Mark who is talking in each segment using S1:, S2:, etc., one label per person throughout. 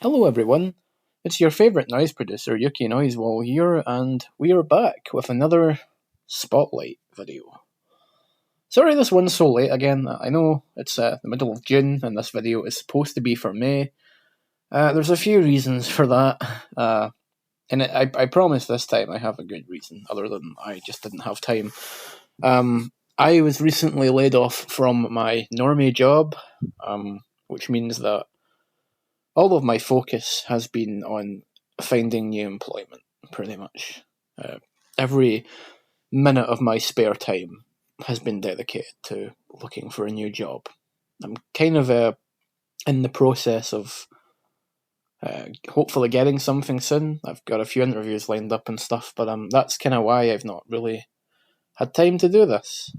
S1: Hello everyone, it's your favourite noise producer Yuki Noisewall here, and we are back with another Spotlight video. Sorry this one's so late again. I know it's the middle of June and this video is supposed to be for May. There's a few reasons for that, I promise this time I have a good reason, other than I just didn't have time. I was recently laid off from my normie job, which means that all of my focus has been on finding new employment, pretty much. Uh, every minute of my spare time has been dedicated to looking for a new job. I'm kind of in the process of hopefully getting something soon. I've got a few interviews lined up and stuff, but that's kind of why I've not really had time to do this.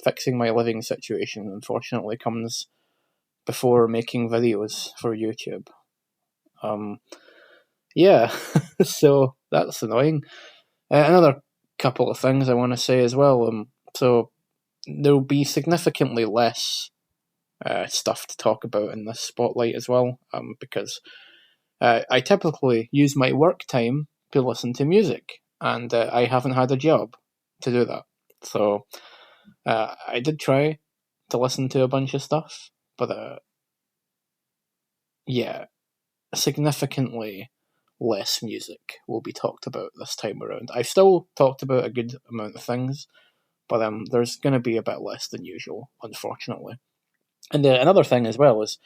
S1: Fixing my living situation unfortunately comes before making videos for YouTube. Um, Yeah, so that's annoying. Another couple of things I want to say as well. So there'll be significantly less stuff to talk about in this spotlight as well, because I typically use my work time to listen to music, and I haven't had a job to do that. So I did try to listen to a bunch of stuff, but yeah, significantly less music will be talked about this time around. I've still talked about a good amount of things, but there's going to be a bit less than usual, unfortunately. And another thing as well is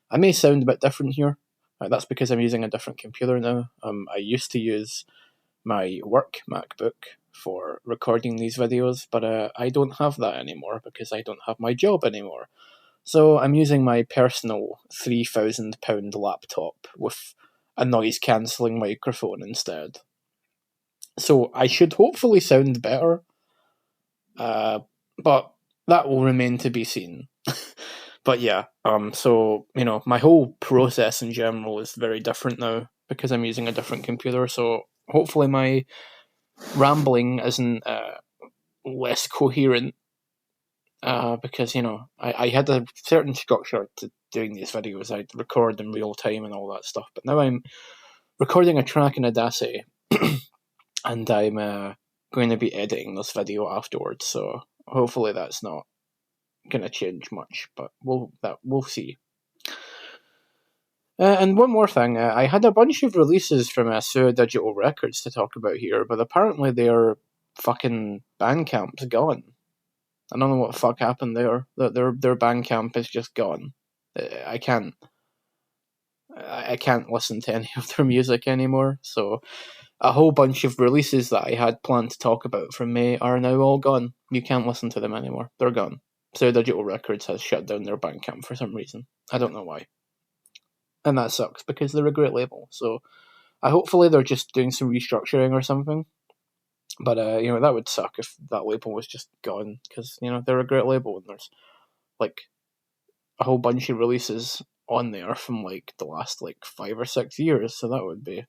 S1: I may sound a bit different here. That's because I'm using a different computer now. I used to use my work MacBook for recording these videos, but I don't have that anymore because I don't have my job anymore. So I'm using my personal £3,000 laptop with a noise cancelling microphone instead. So I should hopefully sound better, but that will remain to be seen. But yeah, so my whole process in general is very different now because I'm using a different computer. So hopefully my rambling isn't less coherent, because I had a certain structure to doing these videos. I'd record in real time and all that stuff, but now I'm recording a track in Audacity, and I'm going to be editing this video afterwards. So hopefully that's not going to change much, but we'll see. And one more thing, I had a bunch of releases from Sua Digital Records to talk about here, but apparently their fucking Bandcamp's gone. I don't know what the fuck happened there. Their Bandcamp is just gone. I can't. I can't listen to any of their music anymore. So a whole bunch of releases that I had planned to talk about from May are now all gone. You can't listen to them anymore. They're gone. So Digital Records has shut down their Bandcamp for some reason. I don't know why. And that sucks because they're a great label. So hopefully they're just doing some restructuring or something. But that would suck if that label was just gone because they're a great label and there's like a whole bunch of releases on there from like the last like 5 or 6 years, so that would be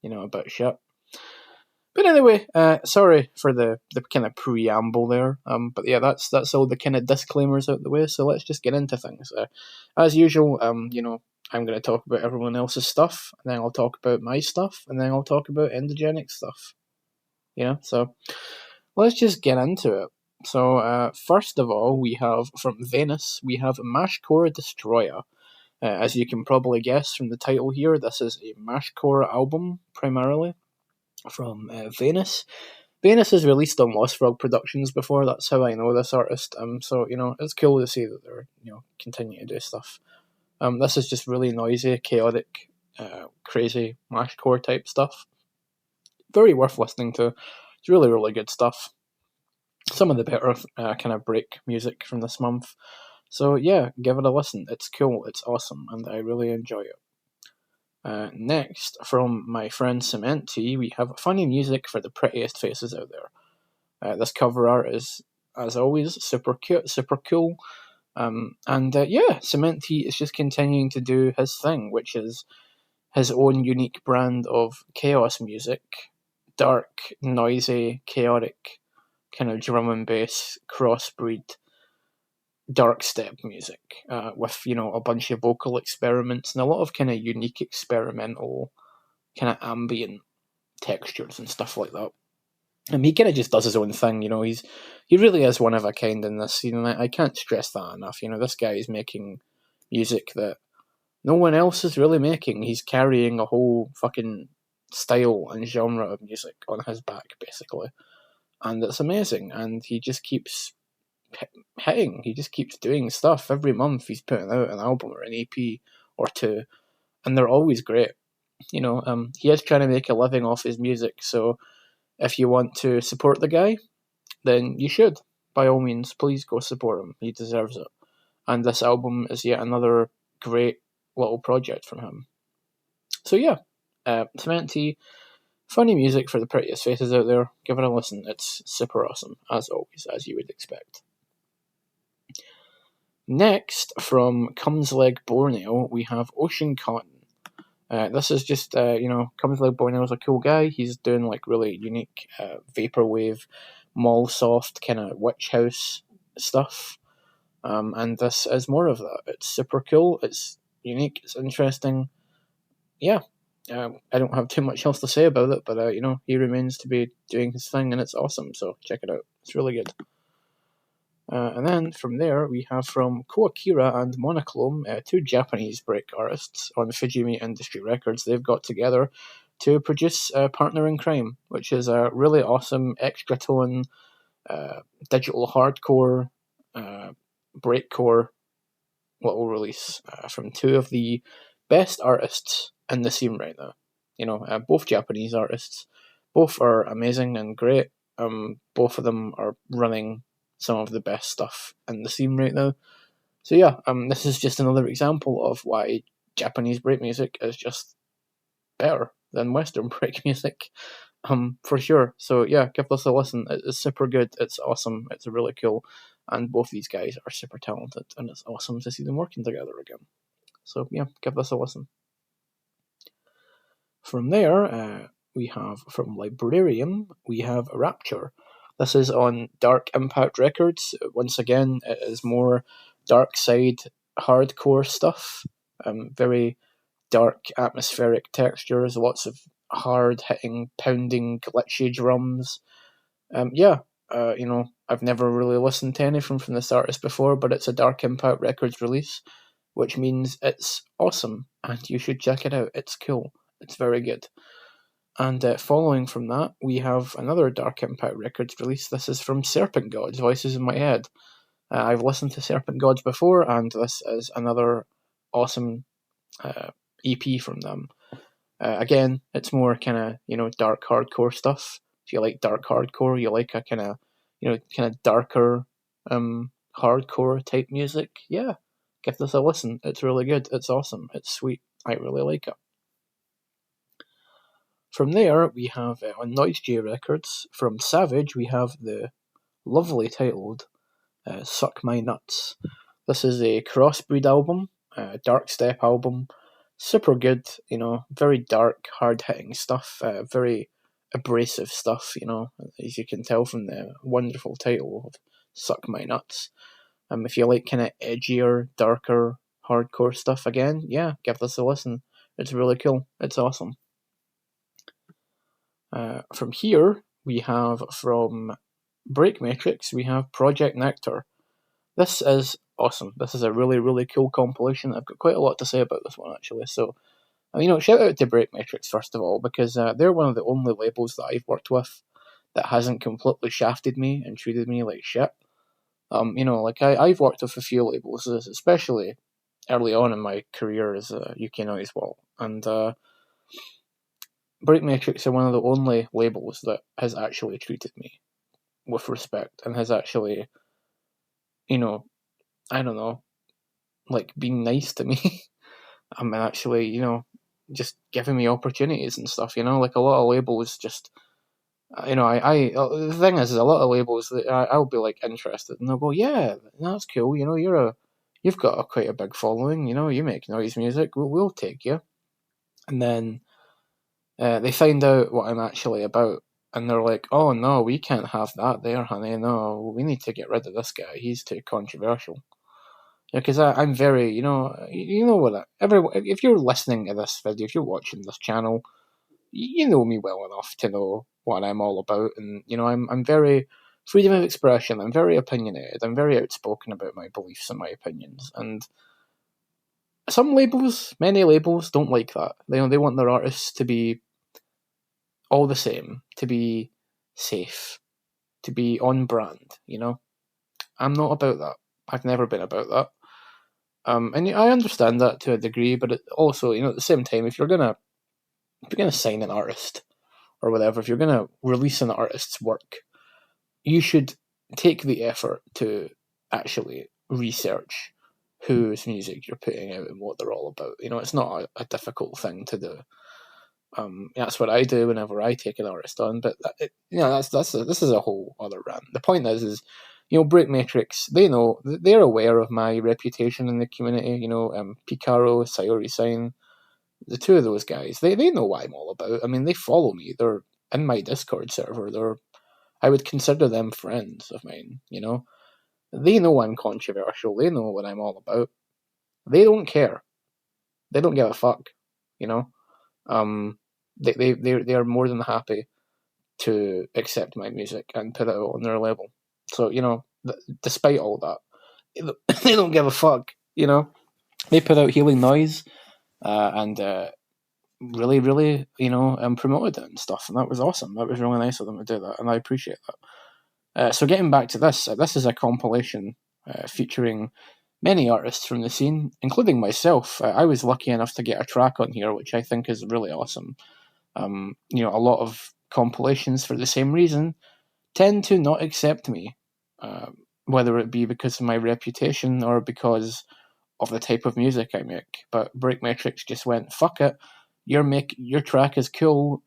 S1: a bit shit. But anyway, sorry for the kind of preamble there. But yeah, that's all the kind of disclaimers out the way. So let's just get into things. As usual, I'm going to talk about everyone else's stuff, and then I'll talk about my stuff, and then I'll talk about endogenic stuff. So let's just get into it. So first of all, we have from Venus, we have Mashcore Destroyer. As you can probably guess from the title here, this is a Mashcore album primarily from Venus. Venus has released on Lost Frog Productions before. That's how I know this artist. So it's cool to see that they're continuing to do stuff. This is just really noisy, chaotic, crazy mashcore type stuff. Very worth listening to. It's really, really good stuff. Some of the better kind of break music from this month. So yeah, give it a listen. It's cool, it's awesome, and I really enjoy it. Next, from my friend Cement Tea, we have funny music for the prettiest faces out there. This cover art is, as always, super cute, super cool. And yeah, Cement Tea is just continuing to do his thing, which is his own unique brand of chaos music. Dark, noisy, chaotic, kind of drum and bass crossbreed dark step music with a bunch of vocal experiments and a lot of kind of unique experimental kind of ambient textures and stuff like that. He kind of just does his own thing. He really is one of a kind in this. I can't stress that enough. This guy is making music that no one else is really making. He's carrying a whole fucking style and genre of music on his back, basically, and it's amazing. And he just keeps hitting. He just keeps doing stuff every month. He's putting out an album or an EP or two, and they're always great. He is trying to make a living off his music, so if you want to support the guy, then you should. By all means, please go support him. He deserves it. And this album is yet another great little project from him. So yeah, Cement Tea, funny music for the prettiest faces out there. Give it a listen. It's super awesome, as always, as you would expect. Next, from Cumsleg Borneo, we have Ocean Cotton. This is just, Cumsleg Borneo is a cool guy. He's doing like really unique vaporwave, mall soft kind of witch house stuff. And this is more of that. It's super cool. It's unique. It's interesting. Yeah. I don't have too much else to say about it, but he remains to be doing his thing, and it's awesome. So check it out. It's really good. And then from there, we have from Koakira and Monochrome, two Japanese break artists on Fujimi Industry Records. They've got together to produce Partner in Crime, which is a really awesome extra tone, digital hardcore, breakcore little release from two of the best artists in the scene right now. Both Japanese artists. Both are amazing and great. Both of them are running some of the best stuff in the scene right now. So yeah, this is just another example of why Japanese break music is just better than Western break music, for sure. So yeah, give this a listen. It's super good. It's awesome. It's really cool, and both these guys are super talented, and it's awesome to see them working together again. So yeah, give this a listen. From there, we have from Librarium, we have Rapture. This is on Dark Impact Records. Once again, it is more dark side hardcore stuff. Very dark atmospheric textures, lots of hard hitting, pounding, glitchy drums. I've never really listened to anything from this artist before, but it's a Dark Impact Records release, which means it's awesome, and you should check it out. It's cool. It's very good. And following from that, we have another Dark Impact Records release. This is from Serpent Gods, Voices in My Head. I've listened to Serpent Gods before, and this is another awesome EP from them. Again, it's more kind of, dark hardcore stuff. If you like dark hardcore, you like a kind of darker hardcore type music, yeah, give this a listen. It's really good. It's awesome. It's sweet. I really like it. From there, we have on Noise J Records, from Savage, we have the lovely titled Suck My Nuts. This is a crossbreed album, dark step album, super good, very dark, hard-hitting stuff, very abrasive stuff, as you can tell from the wonderful title of Suck My Nuts. If you like kind of edgier, darker, hardcore stuff again, yeah, give this a listen. It's really cool. It's awesome. From here, we have from Break Matrix, we have Project Nectar. This is awesome. This is a really, really cool compilation. I've got quite a lot to say about this one, actually. So, shout out to Break Matrix, first of all, because they're one of the only labels that I've worked with that hasn't completely shafted me and treated me like shit. I've worked with a few labels, especially early on in my career as a UK Noise Wall, and Break Matrix are one of the only labels that has actually treated me with respect and has actually, I don't know, like been nice to me. And actually, just giving me opportunities and stuff. Like a lot of labels just, the thing is a lot of labels that I'll be like interested and they'll go, yeah, that's cool. You've got quite a big following. You make noise music. We'll take you. And then they find out what I'm actually about, and they're like, "Oh no, we can't have that there, honey. No, we need to get rid of this guy. He's too controversial." Yeah, because I'm very, you know what? If you're listening to this video, if you're watching this channel, you know me well enough to know what I'm all about, and I'm very freedom of expression. I'm very opinionated. I'm very outspoken about my beliefs and my opinions. And some labels, many labels, don't like that. They want their artists to be all the same, to be safe, to be on brand. I'm not about that. I've never been about that. And I understand that to a degree, but also, at the same time, if you're gonna sign an artist or whatever, if you're gonna release an artist's work, you should take the effort to actually research whose music you're putting out and what they're all about. It's not a difficult thing to do. That's what I do whenever I take an artist on. But this is a whole other rant. The point is, Break Matrix. They're aware of my reputation in the community. Picaro, Sayori Sign, the two of those guys. They know what I'm all about. I mean, they follow me. They're in my Discord server. I would consider them friends of mine. They know I'm controversial. They know what I'm all about. They don't care. They don't give a fuck. You know. Um, they are more than happy to accept my music and put it out on their label. So despite all that, they don't give a fuck. They put out Healing Noise, and really, really, promoted it and stuff, and that was awesome. That was really nice of them to do that, and I appreciate that. So getting back to this is a compilation featuring many artists from the scene, including myself. I was lucky enough to get a track on here, which I think is really awesome. A lot of compilations, for the same reason, tend to not accept me, uh, whether it be because of my reputation or because of the type of music I make. But Break Matrix just went, fuck it. Your track is cool.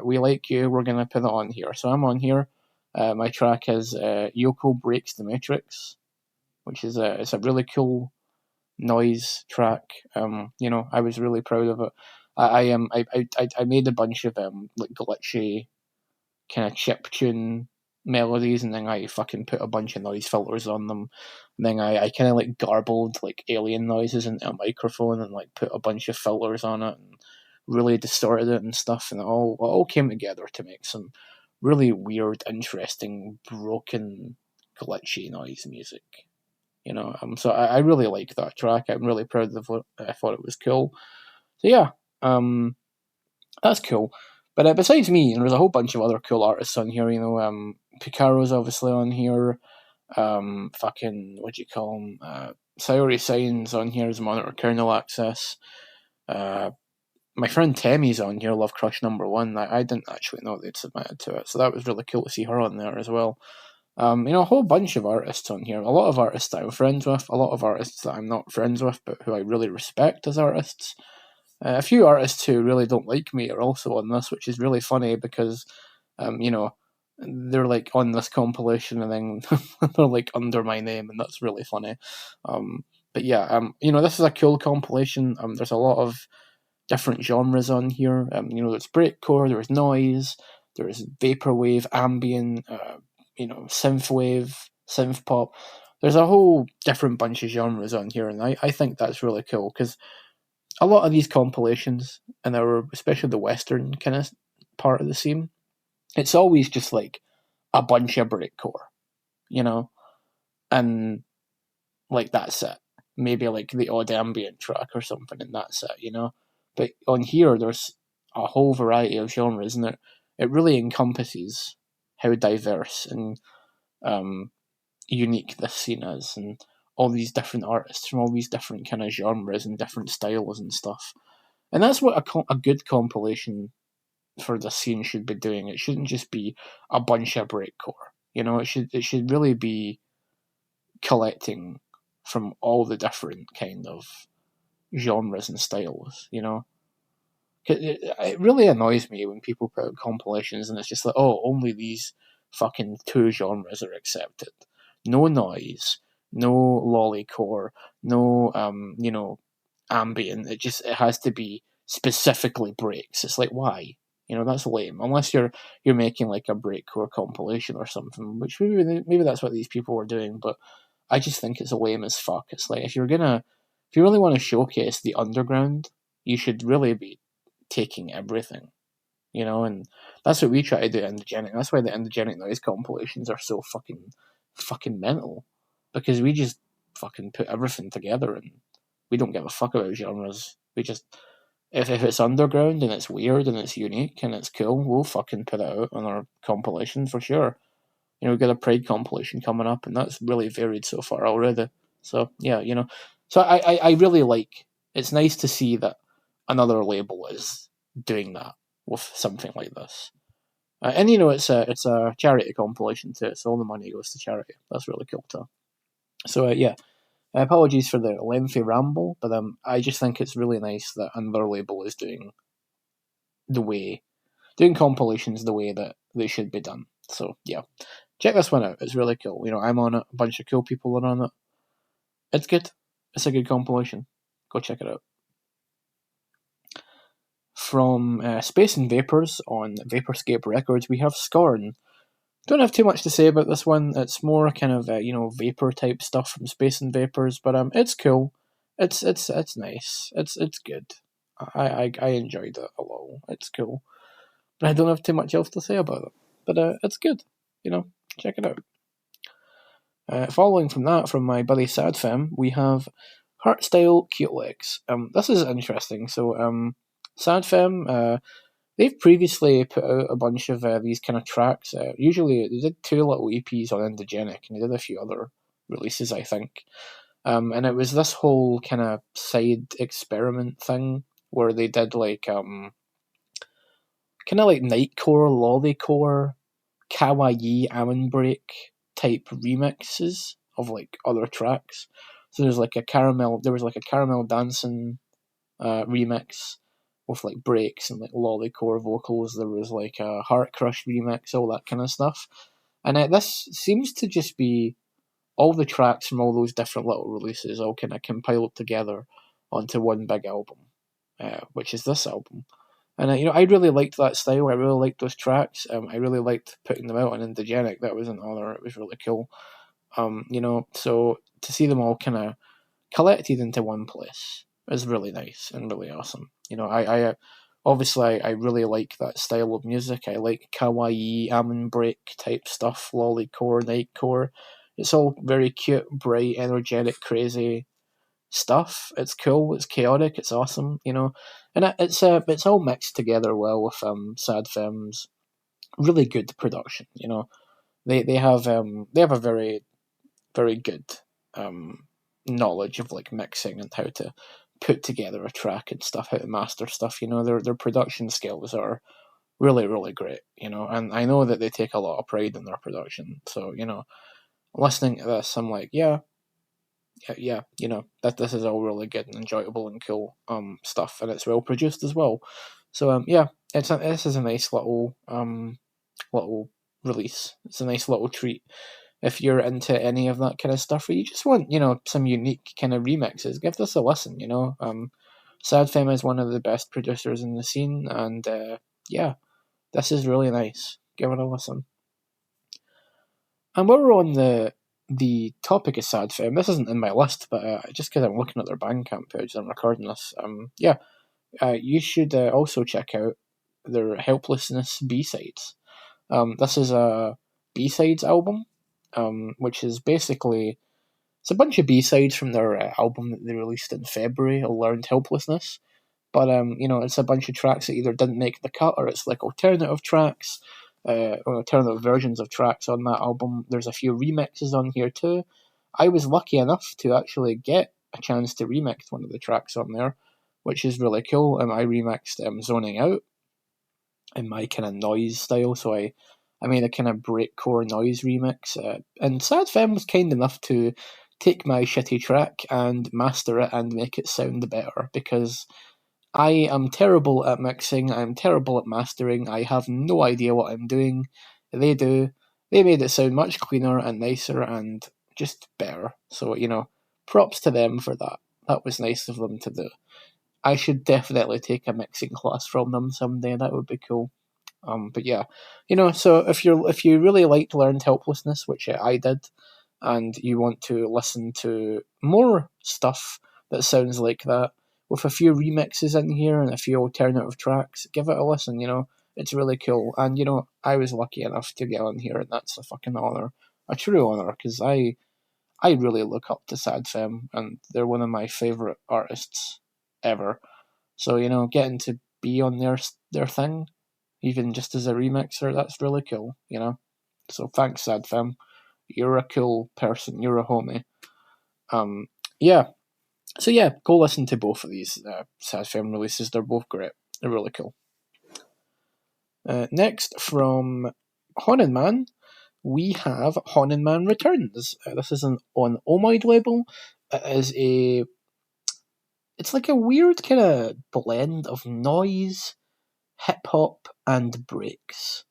S1: We like you. We're gonna put it on here. So I'm on here. My track is Yoko Breaks the Matrix, which is it's a really cool noise track. I was really proud of it. I made a bunch of like glitchy kind of chip tune melodies, and then I fucking put a bunch of noise filters on them. And then I kind of like garbled like alien noises into a microphone and like put a bunch of filters on it and really distorted it and stuff. And it all came together to make some really weird, interesting, broken, glitchy noise music. So I really like that track. I'm really proud of it. I thought it was cool. So yeah, that's cool. But besides me, there's a whole bunch of other cool artists on here. Picaro's obviously on here. Fucking what do you call him? Sayori Signs on here as Monitor Kernel Access. Uh, my friend Temmie's on here. Love Crush #1. I didn't actually know they'd submitted to it, so that was really cool to see her on there as well. A whole bunch of artists on here. A lot of artists that I'm friends with. A lot of artists that I'm not friends with, but who I really respect as artists. A few artists who really don't like me are also on this, which is really funny because, they're like on this compilation and then they're like under my name, and that's really funny. But yeah, this is a cool compilation. There's a lot of different genres on here. There's breakcore, there's noise, there's vaporwave, ambient, synthwave, synth pop. There's a whole different bunch of genres on here, and I think that's really cool because a lot of these compilations, and especially the western kind of part of the scene, it's always just like a bunch of breakcore, you know, and like that's it. Maybe like the odd ambient track or something, and that's it. But on here, there's a whole variety of genres, and it really encompasses how diverse and unique this scene is, and all these different artists from all these different kind of genres and different styles and stuff. And that's what a good compilation for the scene should be doing. It shouldn't just be a bunch of breakcore. It should really be collecting from all the different kind of genres and styles. It really annoys me when people put out compilations and it's just like, oh, only these fucking two genres are accepted. No noise, no lollycore, no ambient. It has to be specifically breaks. It's like, why? That's lame. Unless you're making like a breakcore compilation or something, which maybe that's what these people were doing. But I just think it's lame as fuck. It's like if you really want to showcase the underground, you should really be taking everything, and that's what we try to do at Indigenic. That's why the Indigenic Noise compilations are so fucking mental, because we just fucking put everything together, and we don't give a fuck about genres. We just, if it's underground and it's weird and it's unique and it's cool, we'll fucking put it out on our compilation for sure. We've got a Pride compilation coming up, and that's really varied so far already. So yeah, so I really like. It's nice to see that another label is doing that with something like this. And it's a charity compilation too, so all the money goes to charity. That's really cool too. So yeah, apologies for the lengthy ramble, but I just think it's really nice that another label is doing compilations the way that they should be done. So yeah, check this one out. It's really cool. I'm on it. A bunch of cool people are on it. It's good. It's a good compilation. Go check it out. From Space and Vapors on Vaporscape Records, we have Scorn. Don't have too much to say about this one. It's more kind of vapor type stuff from Space and Vapors, but it's cool. It's nice. It's good. I enjoyed it a lot. It's cool, but I don't have too much else to say about it. But it's good. Check it out. Following from that, from my buddy Sadfem, we have Heartstyle Cute Legs. This is interesting. So Sadfem, they've previously put out a bunch of these kind of tracks. Usually, they did 2 little EPs on Indigenic, and they did a few other releases, I think. And it was this whole kind of side experiment thing where they did kind of like nightcore, lollycore, kawaii amen break type remixes of like other tracks. So there was like a caramel dancing remix with like breaks and like lollycore vocals. There was like a Heart Crush remix, all that kind of stuff. And this seems to just be all the tracks from all those different little releases all kind of compiled together onto one big album, which is this album. And I really liked that style. I really liked those tracks. I really liked putting them out on Indigenic. That was another. It was really cool. So to see them all kind of collected into one place is really nice and really awesome. I obviously I really like that style of music. I like kawaii, amen break type stuff, lollycore, nightcore. It's all very cute, bright, energetic, crazy stuff. It's cool. It's chaotic. It's awesome. And it's all mixed together well with Sad Fem's really good production. They have a very very good knowledge of like mixing and how to put together a track and stuff, how to master stuff. Their production skills are really really great. And I know that they take a lot of pride in their production. So listening to this, I'm like, yeah, that this is all really good and enjoyable and cool stuff, and it's well produced as well. So yeah, this is a nice little release. It's a nice little treat if you're into any of that kind of stuff, or you just want some unique kind of remixes. Give this a listen. Sad Femme is one of the best producers in the scene, and yeah, this is really nice. Give it a listen. And while we're on the topic of Sad Femme, this isn't in my list, but just because I'm looking at their Bandcamp page, I'm recording this. You should also check out their Helplessness B-sides. This is a B-sides album, which is basically it's a bunch of B-sides from their album that they released in February, Learned Helplessness. But it's a bunch of tracks that either didn't make the cut or it's like alternative tracks, or alternative versions of tracks on that album. There's a few remixes on here too. I was lucky enough to actually get a chance to remix one of the tracks on there, which is really cool. I remixed Zoning Out in my kind of noise style, so I made a kind of breakcore noise remix. And Sad Femme was kind enough to take my shitty track and master it and make it sound better, because I am terrible at mixing, I'm terrible at mastering, I have no idea what I'm doing. They do. They made it sound much cleaner and nicer and just better. So, props to them for that. That was nice of them to do. I should definitely take a mixing class from them someday, that would be cool. But yeah, so if you really liked Learned Helplessness, which I did, and you want to listen to more stuff that sounds like that, with a few remixes in here and a few alternative tracks, give it a listen, It's really cool. And, I was lucky enough to get on here, and that's a fucking honour. A true honour, because I really look up to Sad Femme, and they're one of my favourite artists ever. So, getting to be on their thing, even just as a remixer, that's really cool. So thanks, Sad Femme. You're a cool person. You're a homie. Um, yeah. So yeah, go listen to both of these Sad Femme releases. They're both great. They're really cool. Next, from Haunted Man, we have Haunted Man Returns. This is on Omoid label. It is it's like a weird kind of blend of noise, hip hop, and breaks.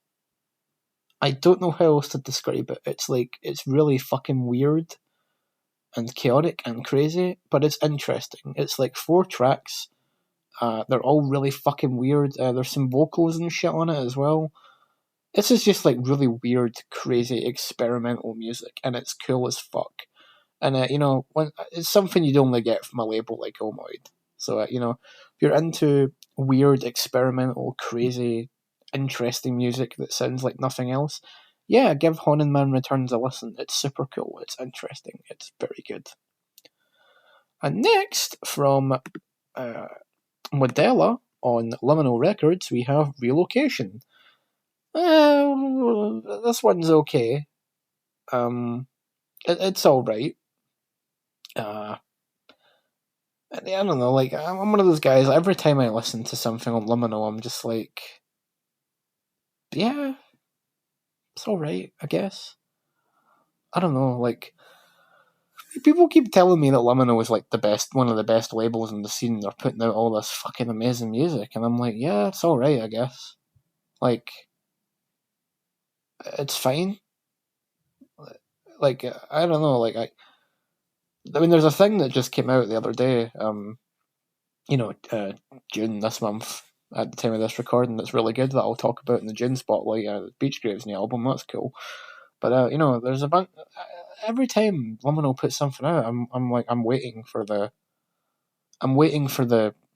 S1: I don't know how else to describe it. It's really fucking weird and chaotic and crazy, but it's interesting. It's like 4 tracks. They're all really fucking weird. There's some vocals and shit on it as well. This is just like really weird, crazy, experimental music, and it's cool as fuck. And when it's something you'd only get from a label like Omoid. So if you're into weird, experimental, crazy, interesting music that sounds like nothing else, yeah, give Haunted Man Returns a listen. It's super cool. It's interesting. It's very good. And next, from Modella on Liminal Records, we have Relocation. This one's okay. It's all right. I don't know. Like, I'm one of those guys. Every time I listen to something on Liminal, I'm just like, yeah, it's all right, I guess. I don't know. Like, people keep telling me that Liminal is like one of the best labels in the scene. They're putting out all this fucking amazing music, and I'm like, yeah, it's all right, I guess. Like, it's fine. Like, I don't know. Like, I mean, there's a thing that just came out the other day. June this month at the time of this recording that's really good that I'll talk about in the June spotlight. Beach Graves' new album, that's cool. But there's a bunch. Every time Liminal puts something out, I'm waiting for the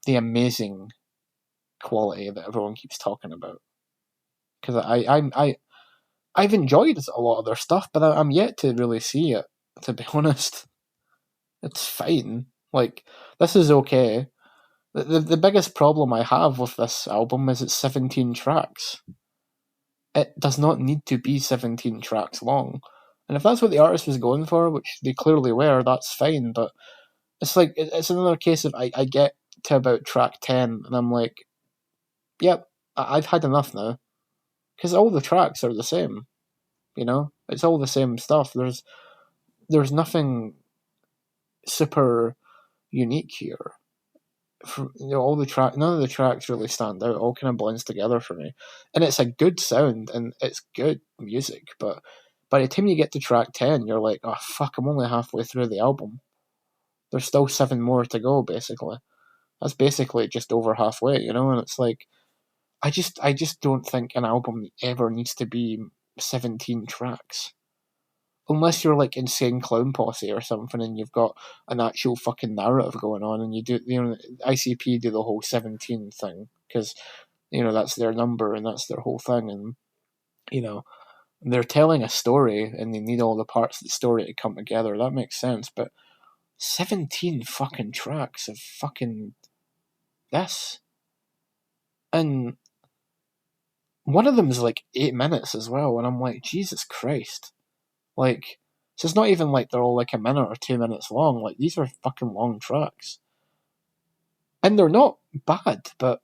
S1: amazing quality that everyone keeps talking about, because I've enjoyed a lot of their stuff, but I'm yet to really see it. To be honest, it's fine. Like, this is okay. The biggest problem I have with this album is it's 17 tracks. It does not need to be 17 tracks long. And if that's what the artist was going for, which they clearly were, that's fine. But it's another case of I get to about track 10 and I'm like, yep, I've had enough now. Because all the tracks are the same. It's all the same stuff. There's nothing super unique here. All the none of the tracks really stand out. It all kind of blends together for me, and it's a good sound and it's good music. But by the time you get to track 10, you're like, oh fuck, I'm only halfway through the album. There's still 7 more to go. Basically, that's basically just over halfway, and it's like, I just don't think an album ever needs to be 17 tracks. Unless you're like Insane Clown Posse or something, and you've got an actual fucking narrative going on, and you do, ICP do the whole 17 thing because that's their number and that's their whole thing, and they're telling a story and they need all the parts of the story to come together. That makes sense, but 17 fucking tracks of fucking this, and one of them is like 8 minutes as well, and I'm like, Jesus Christ. Like, so it's not even like they're all like a minute or 2 minutes long. Like, these are fucking long tracks. And they're not bad, but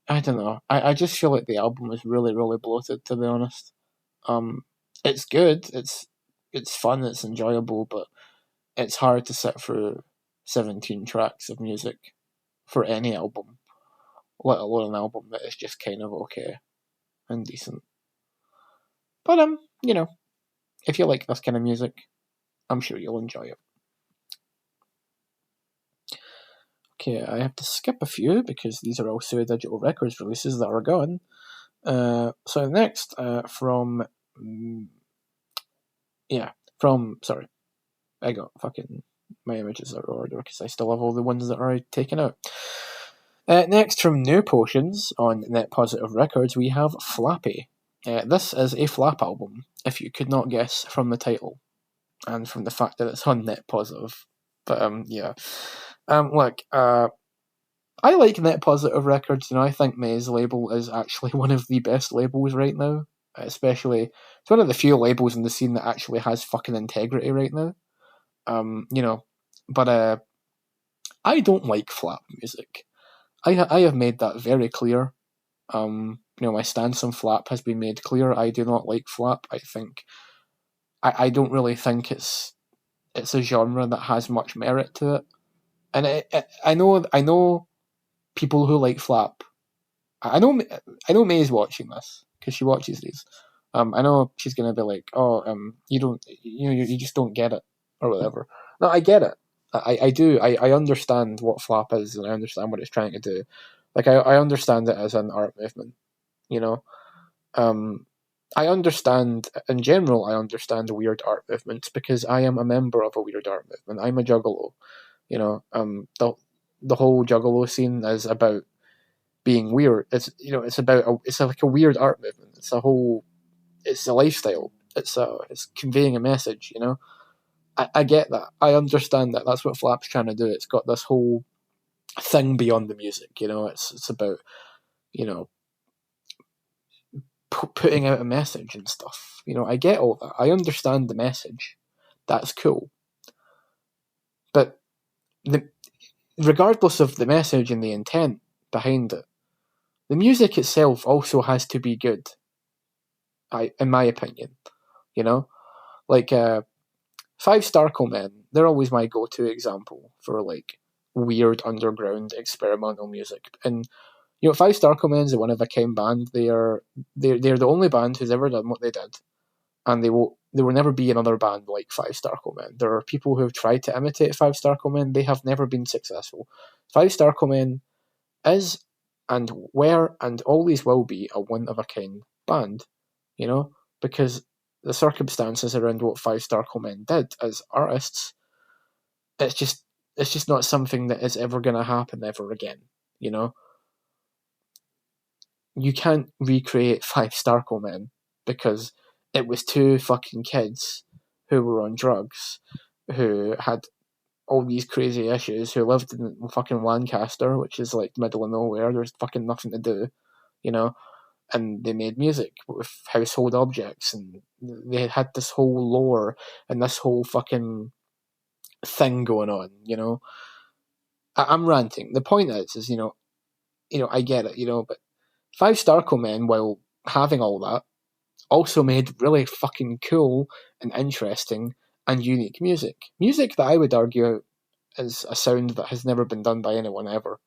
S1: I don't know. I just feel like the album is really, really bloated, to be honest. It's good, it's fun, it's enjoyable, but it's hard to sit through 17 tracks of music for any album, let alone an album that is just kind of okay and decent. But if you like this kind of music, I'm sure you'll enjoy it. Okay, I have to skip a few because these are also Digital Records releases that are gone. So next, from from, sorry, I got fucking, my images out of order because I still have all the ones that are taken out. Next, from New Potions on Net Positive Records, we have Flappy. This is a Flap album, if you could not guess from the title and from the fact that it's on Net Positive. But yeah. Look, I like Net Positive Records, I think May's label is actually one of the best labels right now. Especially, it's one of the few labels in the scene that actually has fucking integrity right now. But I don't like Flap music. I have made that very clear. My stance on Flap has been made clear. I do not like Flap. I don't really think it's a genre that has much merit to it. And I know people who like Flap. I know May's watching this because she watches these. I know she's gonna be like, "Oh, you just don't get it," or whatever. No, I get it. I do. I understand what Flap is, and I understand what it's trying to do. Like I understand it as an art movement. You know, I understand in general. I understand weird art movements because I am a member of a weird art movement. I'm a juggalo. The whole juggalo scene is about being weird. It's about it's like a weird art movement. It's a lifestyle. It's conveying a message. I get that. I understand that. That's what Flap's trying to do. It's got this whole thing beyond the music. It's about putting out a message and stuff. I get all that. I understand the message. That's cool. But regardless of the message and the intent behind it, the music itself also has to be good. In my opinion, like 5 Star Men, they're always my go-to example for like weird underground experimental music. And 5 Star Men's a one-of-a-kind band. They're the only band who's ever done what they did, and there will never be another band like 5 Star Men. There are people who have tried to imitate 5 Star Men. They have never been successful. 5 Star Men is and were and always will be a one-of-a-kind band, because the circumstances around what 5 Star Men did as artists, it's just not something that is ever going to happen ever again. You can't recreate 5 Star Men because it was 2 fucking kids who were on drugs, who had all these crazy issues, who lived in fucking Lancaster, which is like middle of nowhere. There's fucking nothing to do, and they made music with household objects, and they had this whole lore and this whole fucking thing going on. I'm ranting. The point is I get it, but 5 Star Men, while having all that, also made really fucking cool and interesting and unique music. Music that I would argue is a sound that has never been done by anyone ever.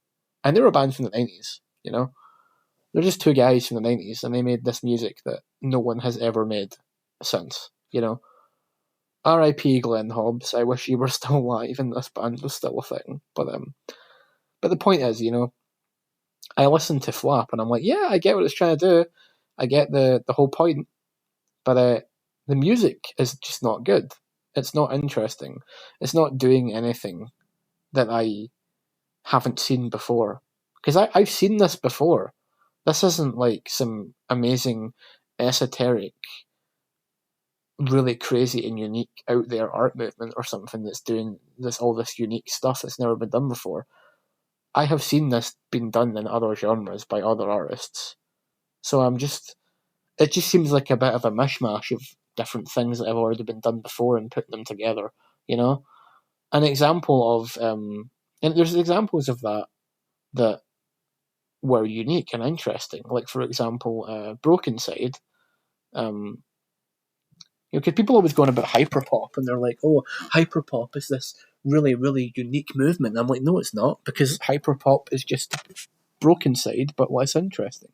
S1: And they were a band from the 90s, They're just 2 guys from the 90s, and they made this music that no one has ever made since, R.I.P. Glenn Hobbs. I wish you were still alive and this band was still a thing. But the point is, I listen to Flap and I'm like, yeah, I get what it's trying to do. I get the whole point. But the music is just not good. It's not interesting. It's not doing anything that I haven't seen before. Because I've seen this before. This isn't like some amazing, esoteric, really crazy and unique out there art movement or something that's doing all this unique stuff that's never been done before. I have seen this being done in other genres by other artists. So it just seems like a bit of a mishmash of different things that have already been done before and putting them together, An example of, and there's examples of that were unique and interesting. Like, for example, Broken Side. Because people always going about hyperpop, and they're like, "Oh, hyperpop is this really, really unique movement." And I'm like, "No, it's not, because hyperpop is just Broken Side, but less interesting."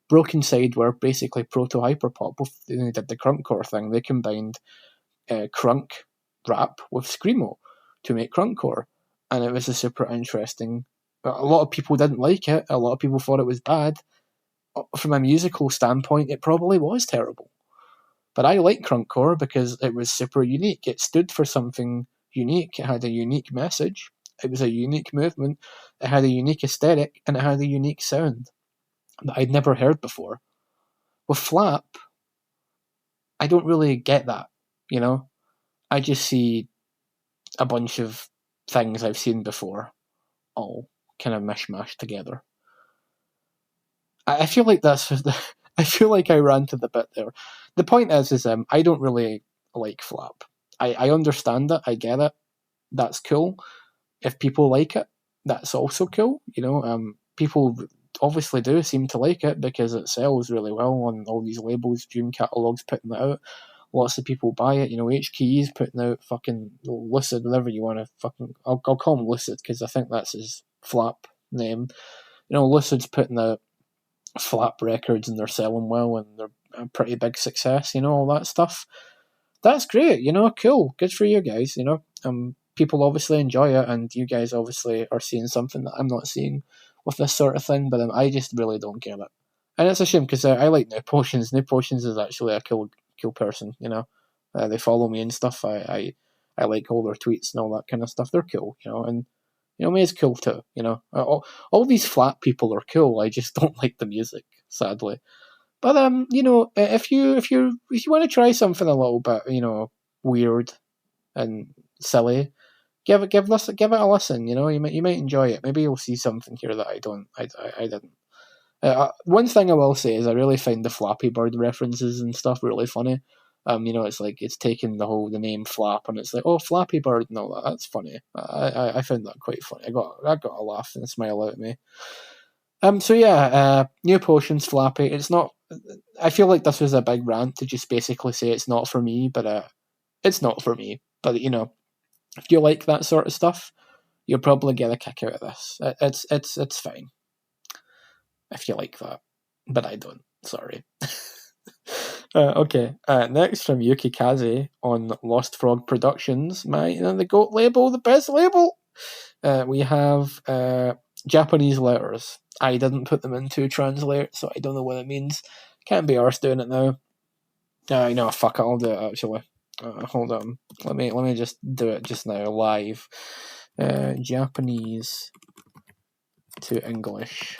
S1: Broken Side were basically proto hyperpop. They did the crunkcore thing. They combined crunk rap with screamo to make crunkcore, and it was a super interesting. A lot of people didn't like it. A lot of people thought it was bad. From a musical standpoint, it probably was terrible. But I like crunkcore because it was super unique. It stood for something unique. It had a unique message. It was a unique movement. It had a unique aesthetic, and it had a unique sound that I'd never heard before. With Flap, I don't really get that, you know? I just see a bunch of things I've seen before, all kind of mishmashed together. I feel like that's I feel like I ranted a bit there. The point is I don't really like Flap. I understand it, I get it. That's cool. If people like it, that's also cool. People obviously do seem to like it because it sells really well on all these labels. Dream Catalogue's putting it out. Lots of people buy it. HKE's putting out fucking Lucid, whatever you want to fucking. I'll call him Lucid because I think that's his Flap name. Lucid's putting out Flap records and they're selling well and they're a pretty big success. All that stuff. That's great. Cool. Good for you guys. People obviously enjoy it, and you guys obviously are seeing something that I'm not seeing with this sort of thing. But I just really don't get it, and it's a shame because I like New Potions. New Potions is actually a cool person. They follow me and stuff. I like all their tweets and all that kind of stuff. They're cool. And me is cool too. All these flat people are cool. I just don't like the music, sadly. But if you want to try something a little bit, weird and silly, give it a listen. You might enjoy it. Maybe you'll see something here that I didn't. One thing I will say is I really find the Flappy Bird references and stuff really funny. It's like it's taking the name Flap and it's like, oh, Flappy Bird and all that. That's funny. I found that quite funny. I got a laugh and a smile out of me. So yeah, New Potions, Flappy. It's not. I feel like this was a big rant to just basically say it's not for me, but it's not for me. But if you like that sort of stuff, you'll probably get a kick out of this. It's fine if you like that, but I don't. Sorry. Okay. Next from Yuki Kaze on Lost Frog Productions, the GOAT label, the best label. We have Japanese letters. I didn't put them into Translate, so I don't know what it means. Can't be arsed doing it now. Fuck it, I'll do it actually. Hold on. Let me just do it just now, live. Japanese to English.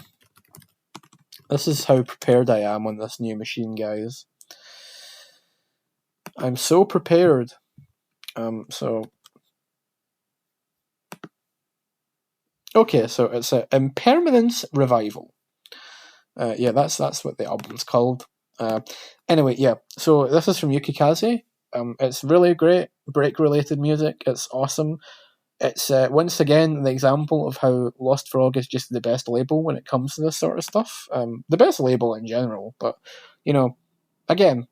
S1: This is how prepared I am on this new machine, guys. I'm so prepared. Okay, so it's a Impermanence Revival. That's what the album's called. Anyway, yeah. So this is from Yuki Kaze. It's really great break-related music. It's awesome. It's once again the example of how Lost Frog is just the best label when it comes to this sort of stuff. The best label in general, but again,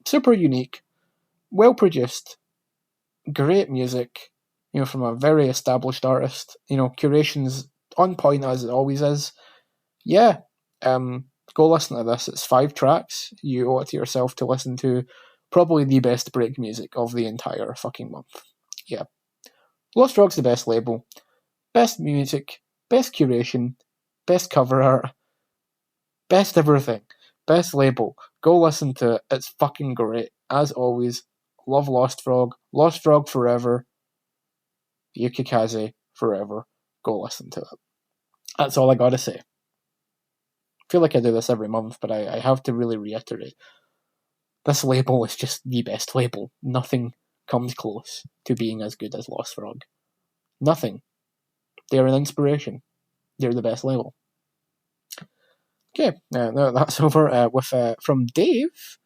S1: super unique, well produced, great music. From a very established artist. Curation's on point as it always is. Yeah, go listen to this. It's 5 tracks. You owe it to yourself to listen to probably the best break music of the entire fucking month. Yeah. Lost Frog's the best label. Best music, best curation, best cover art, best everything. Best label. Go listen to it. It's fucking great. As always, love Lost Frog. Lost Frog forever. Yuki Kaze forever. Go listen to it. That's all I gotta say. I feel like I do this every month, but I have to really reiterate. This label is just the best label. Nothing comes close to being as good as Lost Frog. Nothing. They're an inspiration. They're the best label. Okay, that's over with from Dave.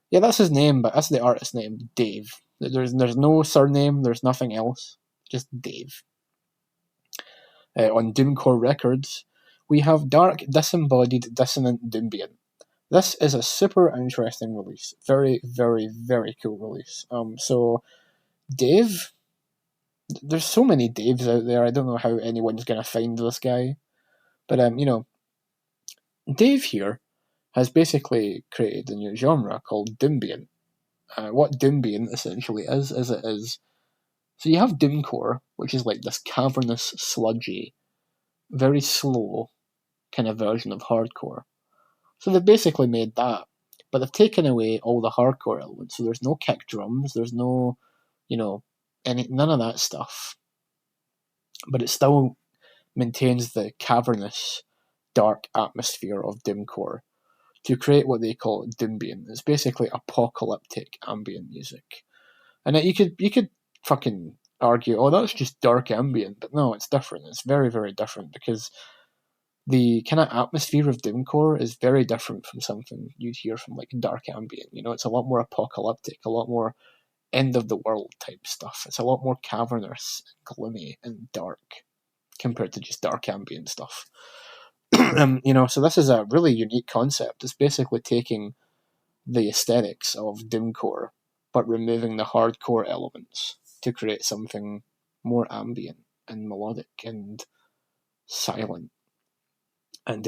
S1: Yeah, that's his name, but that's the artist name, Dave. There's no surname, there's nothing else. Just Dave. On Doomcore Records, we have Dark Disembodied Dissonant Doombian. This is a super interesting release. Very, very, very cool release. So, Dave, there's so many Daves out there, I don't know how anyone's going to find this guy. But, Dave here has basically created a new genre called Doombian. What Doombian essentially is it is. So you have Doomcore, which is like this cavernous, sludgy, very slow kind of version of hardcore. So they've basically made that, but they've taken away all the hardcore elements. So there's no kick drums, there's no, you know, none of that stuff. But it still maintains the cavernous, dark atmosphere of doomcore to create what they call doombient. It's basically apocalyptic ambient music, and you could fucking argue, oh, that's just dark ambient, but no, it's different. It's very, very different because the kind of atmosphere of doomcore is very different from something you'd hear from like dark ambient. You know, it's a lot more apocalyptic, a lot more end of the world type stuff. It's a lot more cavernous, gloomy, and dark compared to just dark ambient stuff. So this is a really unique concept. It's basically taking the aesthetics of doomcore, but removing the hardcore elements to create something more ambient and melodic and silent. And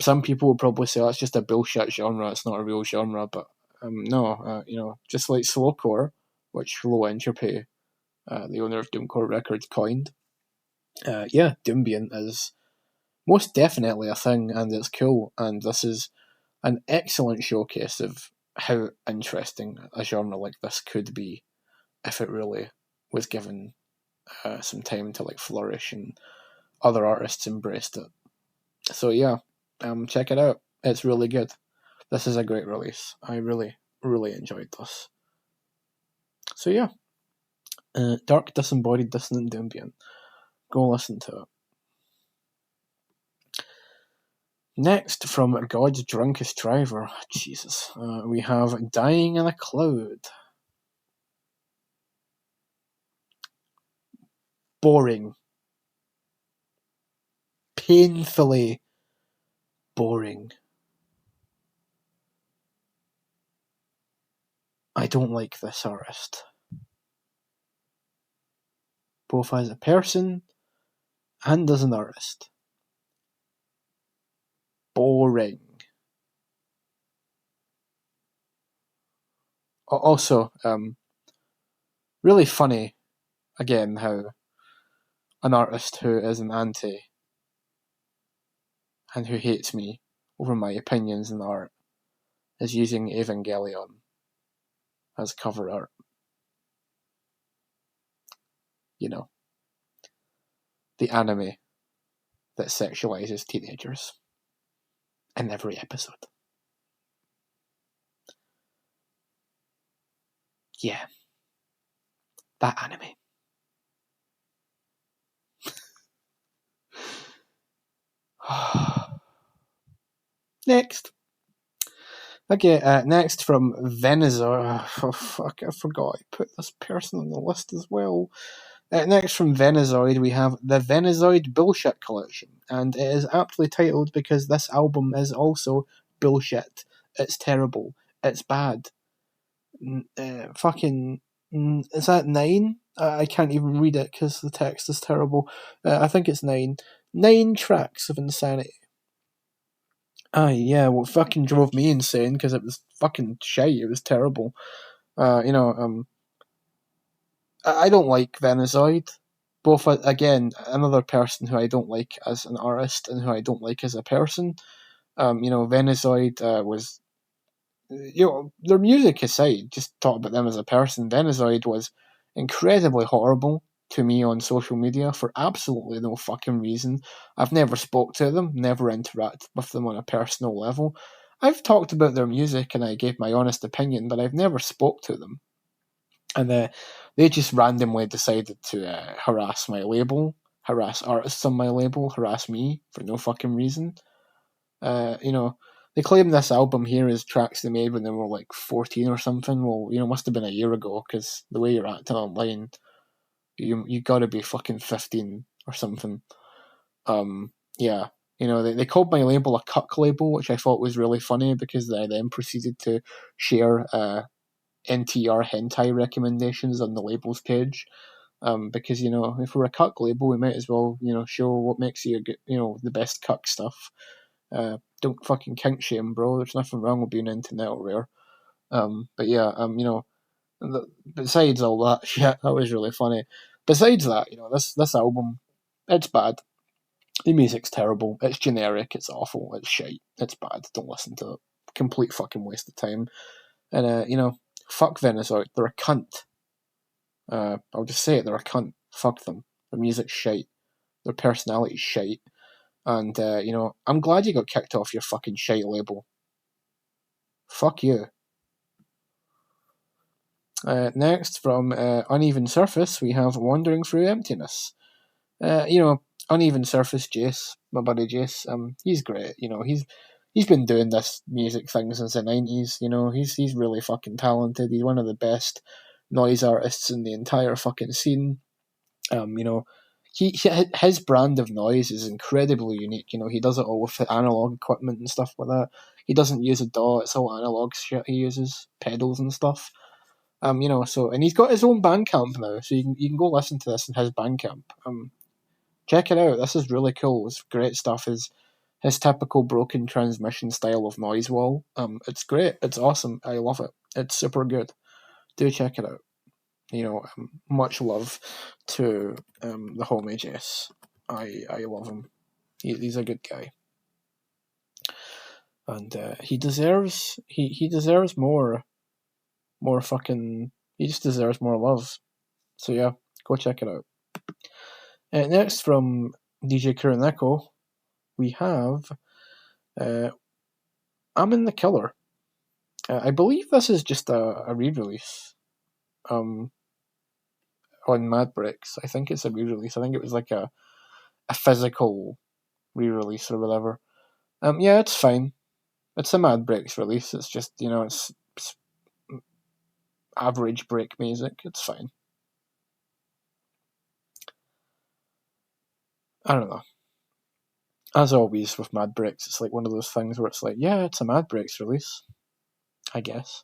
S1: some people would probably say that's just a bullshit genre. It's not a real genre, but no, just like slowcore, which Low Entropy, the owner of Doomcore Records, coined. Doombient is most definitely a thing, and it's cool. And this is an excellent showcase of how interesting a genre like this could be if it really was given some time to like flourish and other artists embraced it. So yeah, check it out. It's really good. This is a great release. I really, really enjoyed this. So yeah, Dark Disembodied Dissonant Doombient. Go listen to it. Next, from God's Drunkest Driver, Jesus, we have Dying in a Cloud. Boring. Painfully boring. I don't like this artist. Both as a person and as an artist. Boring. Also, really funny, again, how an artist who is an anti and who hates me over my opinions in art is using Evangelion as cover art. You know, the anime that sexualizes teenagers in every episode. Yeah, that anime. Next. Okay, next from Venezoid. Oh, fuck, I forgot I put this person on the list as well. Next from Venezoid, we have the Venezoid Bullshit Collection, and it is aptly titled because this album is also bullshit. It's terrible. It's bad. Is that 9? I can't even read it because the text is terrible. I think it's 9. 9 tracks of insanity. Yeah, well, fucking drove me insane because it was fucking shite. It was terrible. I don't like Venezoid. Both, again, another person who I don't like as an artist and who I don't like as a person. Venezoid was, their music aside, just talk about them as a person. Venezoid was incredibly horrible to me on social media for absolutely no fucking reason. I've never spoke to them, never interacted with them on a personal level. I've talked about their music and I gave my honest opinion, but I've never spoke to them. And they just randomly decided to harass my label, harass artists on my label, harass me for no fucking reason. They claim this album here is tracks they made when they were like 14 or something. Well, must have been a year ago because the way you're acting online, you gotta be fucking 15 or something. Yeah. They called my label a cuck label, which I thought was really funny because they then proceeded to share NTR hentai recommendations on the labels page. Because if we're a cuck label, we might as well show what makes you the best cuck stuff. Don't fucking kink shame, bro. There's nothing wrong with being into Nettlerware. But yeah, besides all that shit, that was really funny. Besides that, this album, it's bad. The music's terrible. It's generic. It's awful. It's shite. It's bad. Don't listen to it. Complete fucking waste of time. And fuck Venezuela. They're a cunt. I'll just say it. They're a cunt. Fuck them. Their music's shite. Their personality's shite. And I'm glad you got kicked off your fucking shite label. Fuck you. Next, from Uneven Surface, we have Wandering Through Emptiness. Uneven Surface, Jace, my buddy Jace, he's great. He's been doing this music thing since the 90s. He's really fucking talented. He's one of the best noise artists in the entire fucking scene. His brand of noise is incredibly unique. He does it all with analog equipment and stuff like that. He doesn't use a DAW; it's all analog shit he uses, pedals and stuff. And he's got his own Bandcamp now, so you can go listen to this in his Bandcamp. Check it out. This is really cool. It's great stuff. His typical broken transmission style of noise wall. It's great. It's awesome. I love it. It's super good. Do check it out. Much love to the homie Jess. I love him. He's a good guy, and he deserves more fucking. He just deserves more love. So yeah, go check it out. Next, from DJ Kuroneko, we have I'm in the Killer. I believe this is just a re-release on Mad Bricks. I think it's a re-release. I think it was like a physical re-release or whatever. Yeah, it's fine. It's a Mad Bricks release. It's just, it's average break music. It's fine. I don't know. As always with Mad Bricks, it's like one of those things where it's like, yeah, it's a Mad Bricks release, I guess.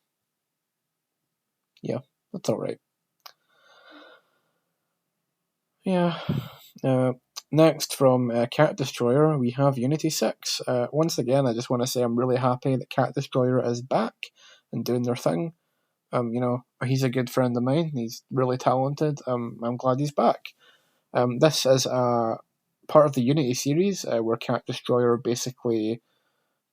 S1: Yeah, that's alright. Yeah. Next, from Cat Destroyer, we have Unity 6. Once again, I just want to say I'm really happy that Cat Destroyer is back and doing their thing. He's a good friend of mine. He's really talented. I'm glad he's back. This is a part of the Unity series where Cat Destroyer basically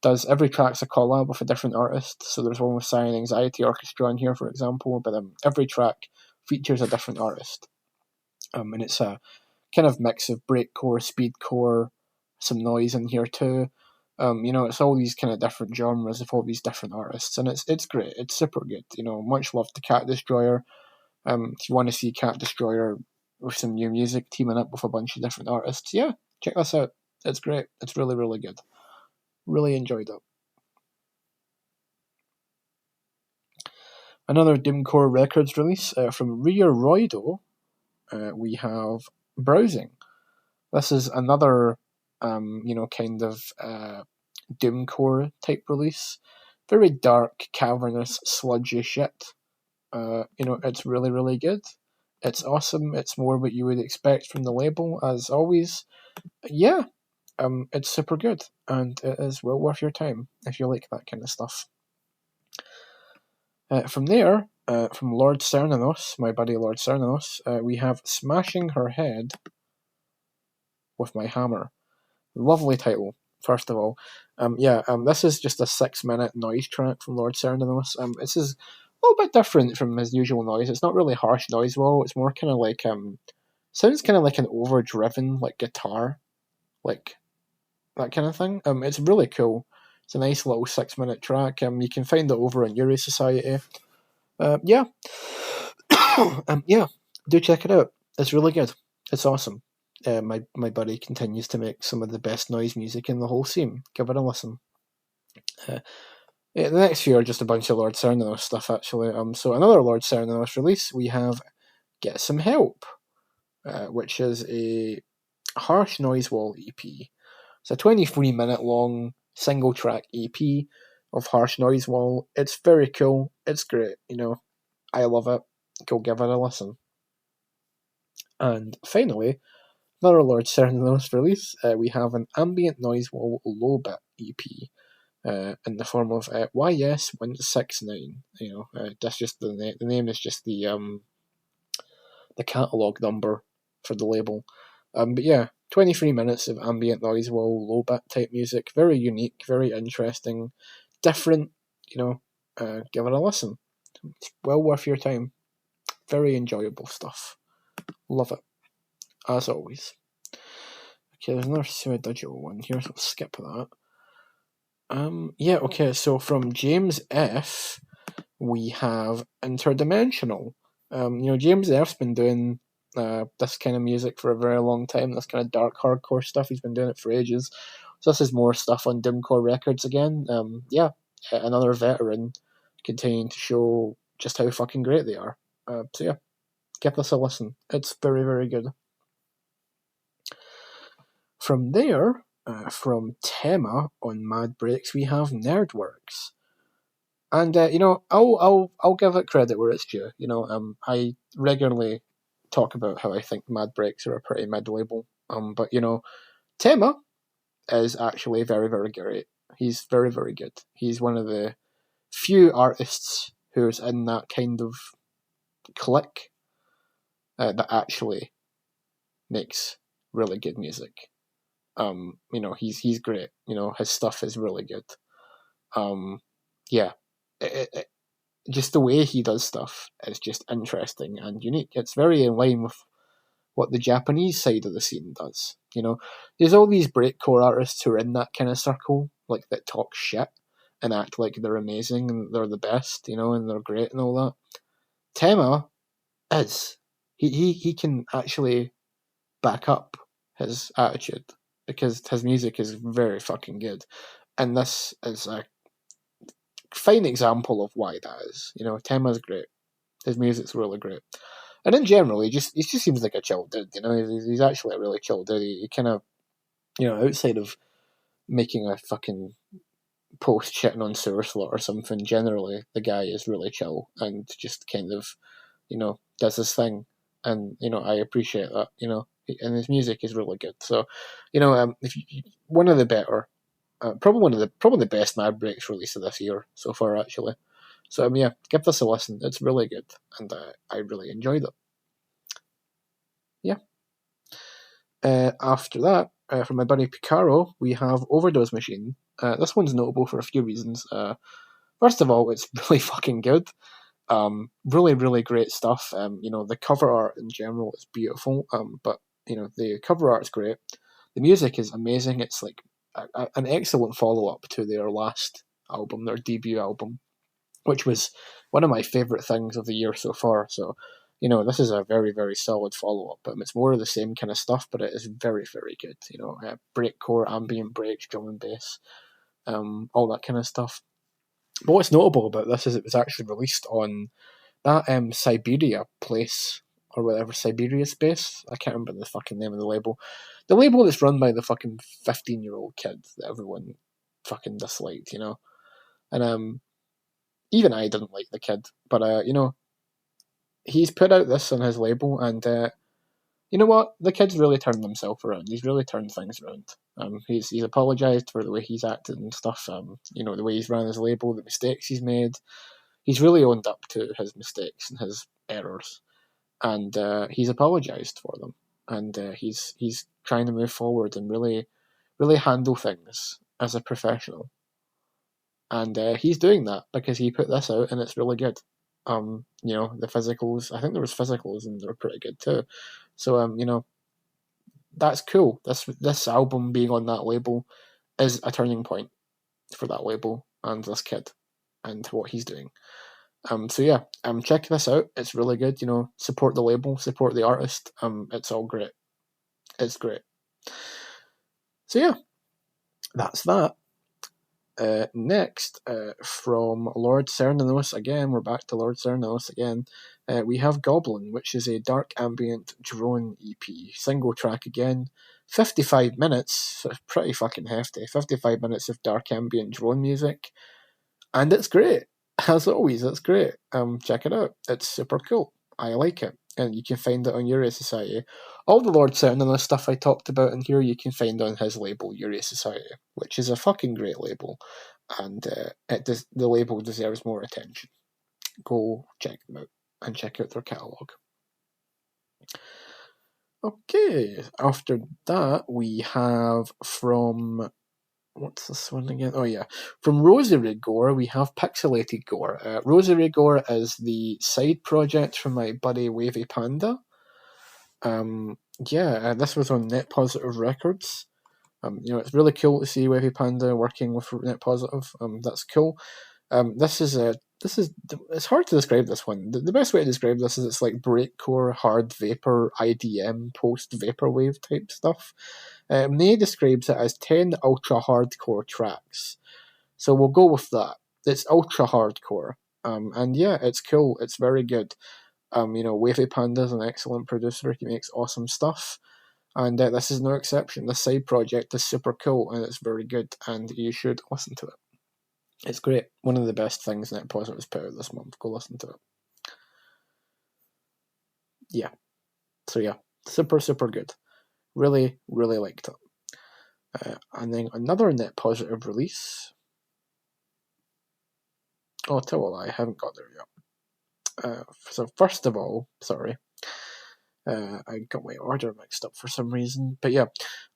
S1: does every track's a collab with a different artist. So there's one with Cyan Anxiety Orchestra in here, for example, but every track features a different artist. And it's a kind of mix of breakcore, speedcore, some noise in here too. It's all these kind of different genres of all these different artists, and it's great. It's super good. Much love to Cat Destroyer. If you want to see Cat Destroyer with some new music, teaming up with a bunch of different artists, yeah, check this out. It's great. It's really, really good. Really enjoyed it. Another Doomcore Records release from Ria Roido. We have Browsing. This is another, kind of doomcore type release. Very dark, cavernous, sludgy shit. It's really, really good. It's awesome. It's more what you would expect from the label, as always. Yeah, it's super good, and it is well worth your time if you like that kind of stuff. From there, from Lord Cernanos, my buddy Lord Cernanos, we have Smashing Her Head with My Hammer. Lovely title, first of all. This is just a 6-minute noise track from Lord Cernanos. This is a little bit different from his usual noise. It's not really harsh noise wall. It's more kind of like sounds kind of like an overdriven like guitar, like that kind of thing. It's really cool. It's a nice little 6-minute track. You can find it over on Yuri Society. Yeah. Yeah, do check it out. It's really good. It's awesome. My buddy continues to make some of the best noise music in the whole scene. Give it a listen. The next few are just a bunch of Lord Cernanos stuff, actually. So another Lord Cernanos release, we have Get Some Help, which is a harsh noise wall EP. It's a 23-minute long single track EP of harsh noise wall. It's very cool. It's great. I love it. Go give it a listen. And finally, another Lord Cernanos release, we have an ambient noise wall low bit EP in the form of YS169. That's just the name is just the catalog number for the label. But yeah, 23 minutes of ambient noise wall, low bit type music, very unique, very interesting, different, give it a listen. It's well worth your time. Very enjoyable stuff. Love it, as always. Okay, there's another Sumo Digital one here, so I'll skip that. Yeah, okay, so from James F, we have Interdimensional. James F's been doing this kind of music for a very long time, this kind of dark hardcore stuff. He's been doing it for ages. So this is more stuff on Doomcore Records again. Another veteran continuing to show just how fucking great they are. So yeah, give this a listen. It's very, very good. From there, from Tema on Mad Breaks, we have Nerdworks. And I'll give it credit where it's due. I regularly talk about how I think Mad Breaks are a pretty mid label. But Tema is actually very, very great. He's very, very good. He's one of the few artists who's in that kind of clique that actually makes really good music. He's great. His stuff is really good. Yeah, just the way he does stuff is just interesting and unique. It's very in line with what the Japanese side of the scene does. There's all these breakcore artists who are in that kind of circle, like that talk shit and act like they're amazing and they're the best, and they're great and all that. Tema is. He can actually back up his attitude because his music is very fucking good. And this is a fine example of why that is. Tema's great. His music's really great. And in general, he just seems like a chill dude. He's actually a really chill dude. He kind of, outside of making a fucking post shitting on Sewerslot or something, generally the guy is really chill and just kind of, does his thing. And I appreciate that. And his music is really good. So, if you, one of the better, probably the best Mad Breaks release of this year so far, actually. So yeah, give this a listen. It's really good, and I really enjoyed it. Yeah. After that, from my buddy Picaro, we have Overdose Machine. This one's notable for a few reasons. First of all, it's really fucking good. Really, really great stuff. The cover art in general is beautiful. But the cover art is great. The music is amazing. It's like an excellent follow up to their last album, their debut album, which was one of my favourite things of the year so far. So, this is a very, very solid follow up. It's more of the same kind of stuff, but it is very, very good. Breakcore, ambient breaks, drum and bass, all that kind of stuff. But what's notable about this is it was actually released on that Siberia place or whatever, Siberia Space. I can't remember the fucking name of the label. The label that's run by the fucking 15-year-old kid that everyone fucking disliked, And even I didn't like the kid, but he's put out this on his label, and you know what? The kid's really turned himself around. He's really turned things around. He's apologised for the way he's acted and stuff. The way he's ran his label, the mistakes he's made. He's really owned up to his mistakes and his errors, and he's apologised for them. And he's trying to move forward and really, really handle things as a professional. And he's doing that because he put this out and it's really good. The physicals, I think there was physicals and they were pretty good too. So that's cool. This album being on that label is a turning point for that label and this kid and what he's doing. So yeah, check this out. It's really good. Support the label, support the artist. It's all great. It's great. So yeah, that's that. Next, from Lord Cernanos again, we're back to Lord Cernanos again. We have Goblin, which is a dark ambient drone EP, single track again, 55 minutes, so it's pretty fucking hefty. 55 minutes of dark ambient drone music, and it's great. As always, it's great. Check it out. It's super cool. I like it. And you can find it on Urea Society. All the Lord Cernanos stuff I talked about in here, you can find on his label, Urea Society, which is a fucking great label. And the label deserves more attention. Go check them out and check out their catalogue. Okay, after that we have from what's this one again? Oh yeah, from Rosary Gore we have Pixelated Gore. Rosary Gore is the side project from my buddy Wavy Panda. Yeah, this was on Net Positive Records. It's really cool to see Wavy Panda working with Net Positive. That's cool. This is it's hard to describe this one. The best way to describe this is it's like breakcore, hard vapor, IDM, post vaporwave type stuff. Nate describes it as 10 ultra hardcore tracks. So we'll go with that. It's ultra hardcore. And yeah, it's cool. It's very good. Wavy Panda is an excellent producer. He makes awesome stuff. And this is no exception. This side project is super cool and it's very good, and you should listen to it. It's great. One of the best things Net Positive's put out this month. Go listen to it. Yeah. So yeah, super, super good. Really, really liked it. And then another Net Positive release. Oh, tell a lie, I haven't got there yet. So first of all, sorry, I got my order mixed up for some reason. But yeah,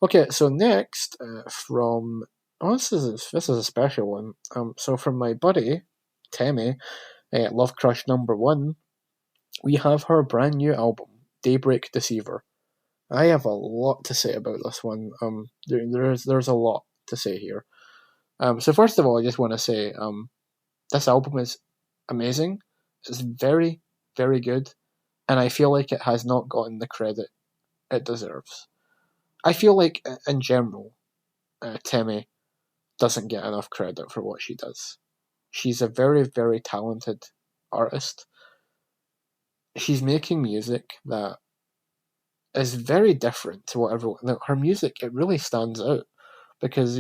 S1: okay. So next, from this is a special one. So from my buddy Temi, Love Crush #1, we have her brand new album, Daybreak Deceiver. I have a lot to say about this one. There's a lot to say here. So first of all, I just want to say, this album is amazing. It's very, very good, and I feel like it has not gotten the credit it deserves. I feel like, in general, Temi doesn't get enough credit for what she does. She's a very, very talented artist. She's making music that is very different to what everyone. Her music, it really stands out because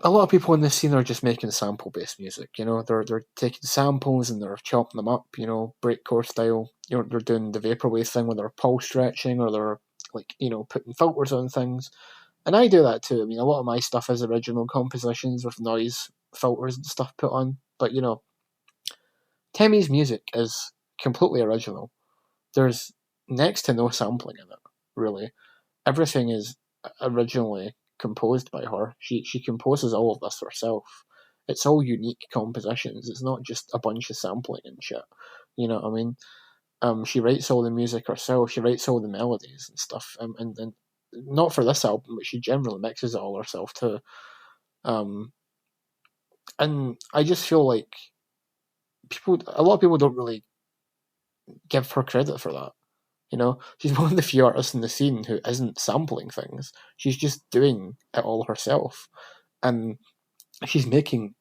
S1: a lot of people in this scene are just making sample based music. They're taking samples and they're chopping them up. Breakcore style. They're doing the vaporwave thing where they're pulse stretching or they're putting filters on things. And I do that too. I mean, a lot of my stuff is original compositions with noise filters and stuff put on. But Temi's music is completely original. There's next to no sampling in it, really. Everything is originally composed by her. She composes all of this herself. It's all unique compositions. It's not just a bunch of sampling and shit. You know what I mean? She writes all the music herself. She writes all the melodies and stuff. And not for this album, but she generally mixes it all herself too. And I just feel like a lot of people don't really give her credit for that. She's one of the few artists in the scene who isn't sampling things. She's just doing it all herself. And she's making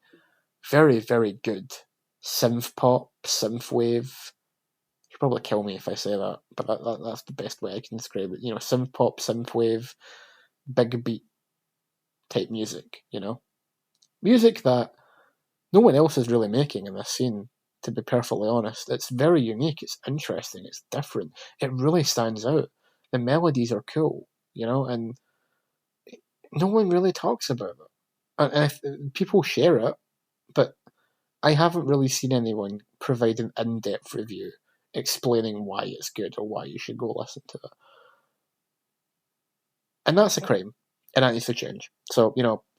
S1: very, very good synth pop, synth wave. You'll probably kill me if I say that, but that's the best way I can describe it. Synth pop, synth wave, big beat type music, Music that no one else is really making in this scene, to be perfectly honest. It's very unique, it's interesting, it's different. It really stands out. The melodies are cool, and no one really talks about it. And if people share it, but I haven't really seen anyone provide an in-depth review explaining why it's good or why you should go listen to it. And that's a crime, and that needs to change. So,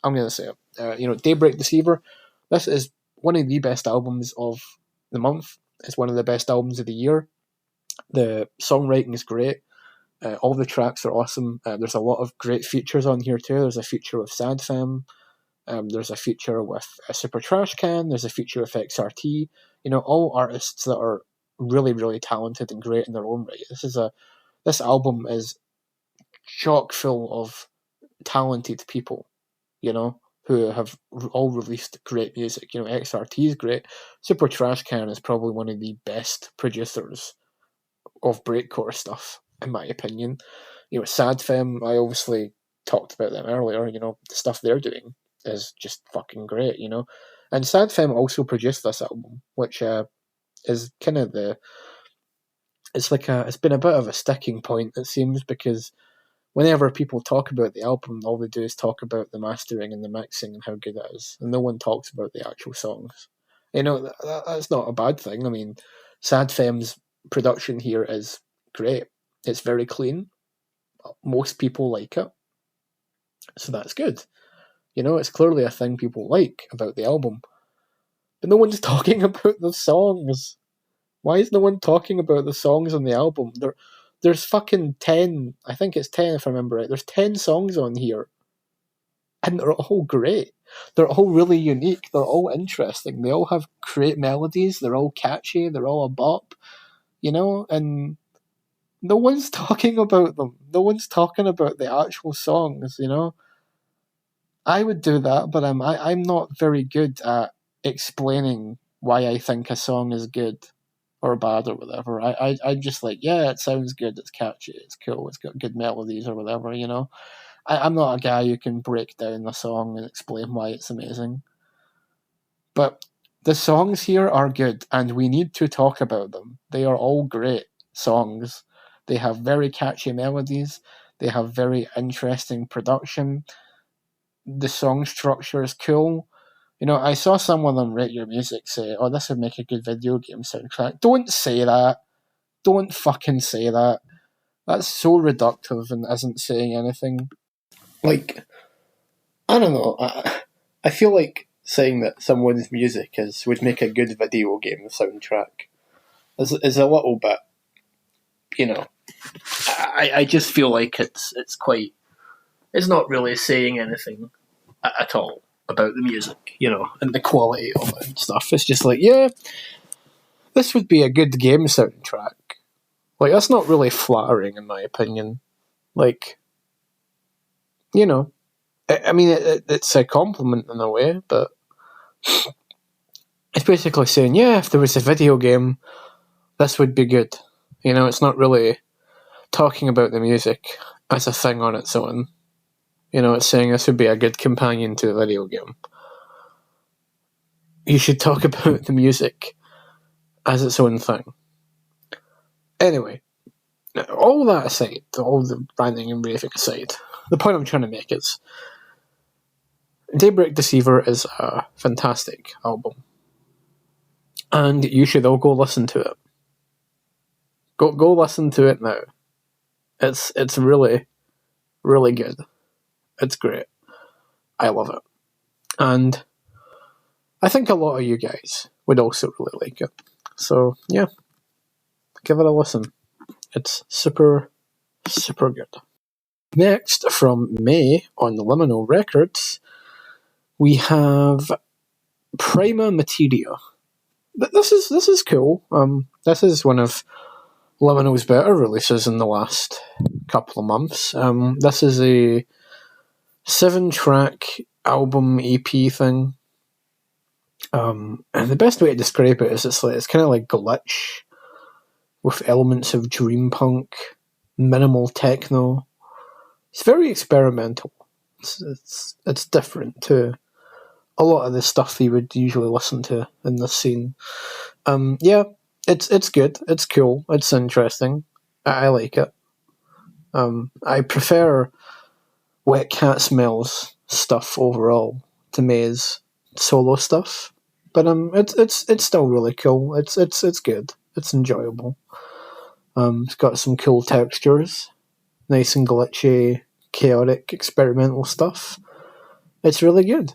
S1: I'm going to say it. Daybreak Deceiver, this is one of the best albums of the month. It's one of the best albums of the year. The songwriting is great. All the tracks are awesome. There's a lot of great features on here too. There's a feature with Sad Femme. There's a feature with Super Trash Can. There's a feature with XRT. All artists that are really, really talented and great in their own right. This album is chock full of talented people, who have all released great music. XRT is great. Super Trash Can is probably one of the best producers of breakcore stuff, in my opinion. Sad Femme, I obviously talked about them earlier. The stuff they're doing is just fucking great, And Sad Femme also produced this album, which is kind of it's been a bit of a sticking point, it seems, because whenever people talk about the album, all they do is talk about the mastering and the mixing and how good it is, and no one talks about the actual songs. That's not a bad thing. I mean, Sad Femme's production here is great. It's very clean. Most people like it. So that's good. It's clearly a thing people like about the album. But no one's talking about the songs. Why is no one talking about the songs on the album? There's fucking 10, I think it's 10 if I remember right. There's 10 songs on here. And they're all great. They're all really unique. They're all interesting. They all have great melodies. They're all catchy. They're all a bop. And no one's talking about them. No one's talking about the actual songs, I would do that, but I'm not very good at explaining why I think a song is good or bad or whatever. I'm just like, yeah, it sounds good, it's catchy, it's cool, it's got good melodies or whatever, I'm not a guy who can break down the song and explain why it's amazing. But the songs here are good, and we need to talk about them. They are all great songs. They have very catchy melodies. They have very interesting production. The song structure is cool. I saw someone on Rate Your Music say, oh, this would make a good video game soundtrack. Don't say that. Don't fucking say that. That's so reductive and isn't saying anything. Like, I don't know. I feel like saying that someone's music would make a good video game soundtrack is a little bit, I just feel like it's not really saying anything at all about the music, and the quality of it and stuff. It's just like, yeah, this would be a good game soundtrack. Like, that's not really flattering, in my opinion. Like, I mean, it's a compliment in a way, but it's basically saying, yeah, if there was a video game, this would be good. It's not really talking about the music as a thing on its own. It's saying this would be a good companion to a video game. You should talk about the music as its own thing. Anyway, all that aside, all the ranting and raving aside, the point I'm trying to make is Daybreak Deceiver is a fantastic album. And you should all go listen to it. Go listen to it now. It's really, really good. It's great. I love it. And I think a lot of you guys would also really like it. So, yeah. Give it a listen. It's super, super good. Next, from May on Liminal Records, we have Prima Materia. This is cool. This is one of Liminal's better releases in the last couple of months. This is a 7-track album EP thing. And the best way to describe it is it's kind of like glitch with elements of dream punk, minimal techno. It's very experimental. It's different to a lot of the stuff you would usually listen to in this scene. Yeah, it's good. It's cool. It's interesting. I like it. I prefer Wet Cat Smells stuff overall to May's solo stuff, but it's still really cool. It's good. It's enjoyable. It's got some cool textures, nice and glitchy, chaotic, experimental stuff. It's really good.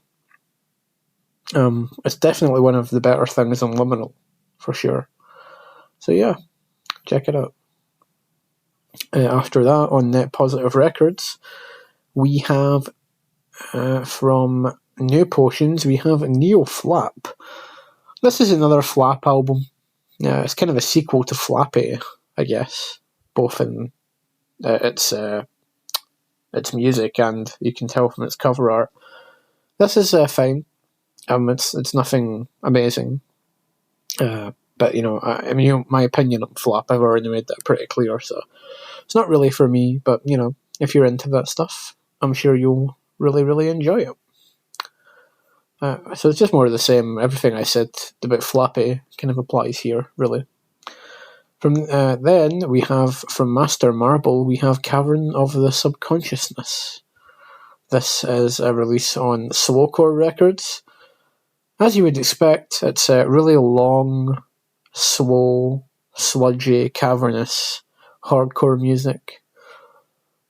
S1: It's definitely one of the better things on Liminal, for sure. So yeah, check it out. After that, on Net Positive Records, we have from New Potions, we have Neo Flap. This is another Flap album. It's kind of a sequel to Flappy, I guess, both in its music and you can tell from its cover art. This is fine. It's nothing amazing, but my opinion on Flap, I've already made that pretty clear. So it's not really for me, but if you're into that stuff, I'm sure you'll really, really enjoy it. So it's just more of the same. Everything I said about Flappy kind of applies here, really. From then, we have, from Master Marble, we have Cavern of the Subconsciousness. This is a release on Slowcore Records. As you would expect, it's a really long, slow, sludgy, cavernous hardcore music.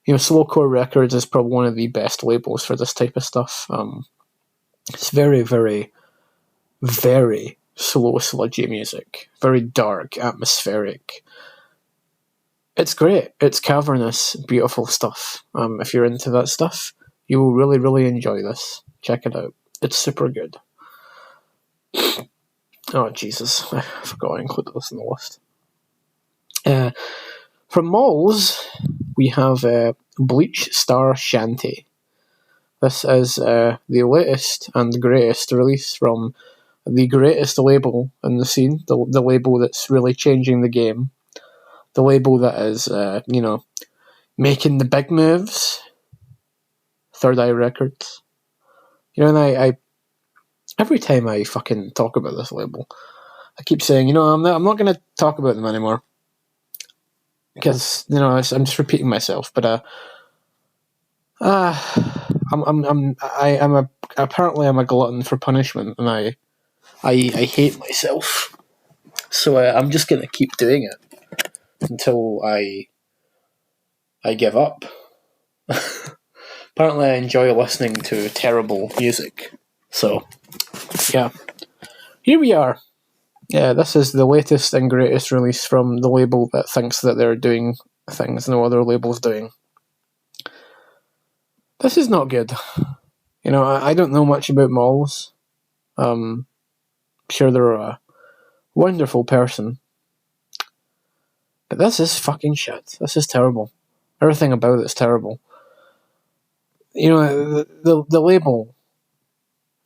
S1: Slowcore Records is probably one of the best labels for this type of stuff. It's very, very, very slow, sludgy music. Very dark, atmospheric. It's great. It's cavernous, beautiful stuff. If you're into that stuff, you will really, really enjoy this. Check it out. It's super good. Oh, Jesus. I forgot I included this in the list. From Malls, we have Bleach Star Shanty. This is the latest and greatest release from the greatest label in the scene, the label that's really changing the game, the label that is, making the big moves, Third Eye Records. And I every time I fucking talk about this label, I keep saying, I'm not going to talk about them anymore. Because, I'm just repeating myself, but apparently I'm a glutton for punishment, and I hate myself. So I'm just gonna keep doing it until I give up. Apparently I enjoy listening to terrible music. So, yeah. Here we are. Yeah, this is the latest and greatest release from the label that thinks that they're doing things no other label's doing. This is not good. I don't know much about Malls. I'm sure they're a wonderful person. But this is fucking shit. This is terrible. Everything about it's terrible. The label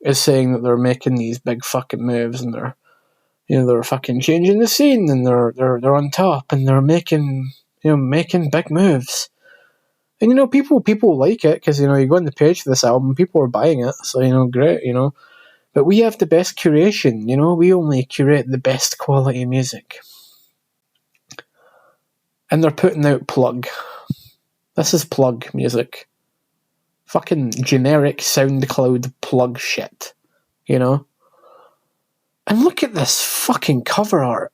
S1: is saying that they're making these big fucking moves, and they're fucking changing the scene, and they're on top, and they're making big moves. And people like it because you go on the page for this album, people are buying it, so great, But we have the best curation, we only curate the best quality music. And they're putting out Plug. This is Plug music. Fucking generic SoundCloud Plug shit, And look at this fucking cover art.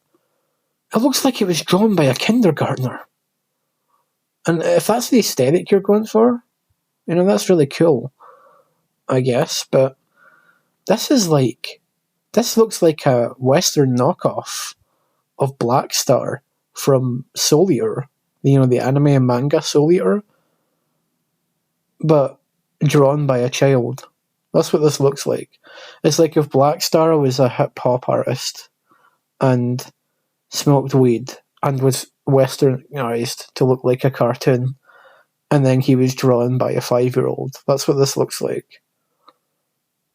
S1: It looks like it was drawn by a kindergartner. And if that's the aesthetic you're going for, that's really cool, I guess. But this looks like a Western knockoff of Black Star from Soul Eater, the anime and manga Soul Eater, but drawn by a child. That's what this looks like. It's like if Black Star was a hip-hop artist and smoked weed and was westernized to look like a cartoon, and then he was drawn by a 5-year-old. That's what this looks like.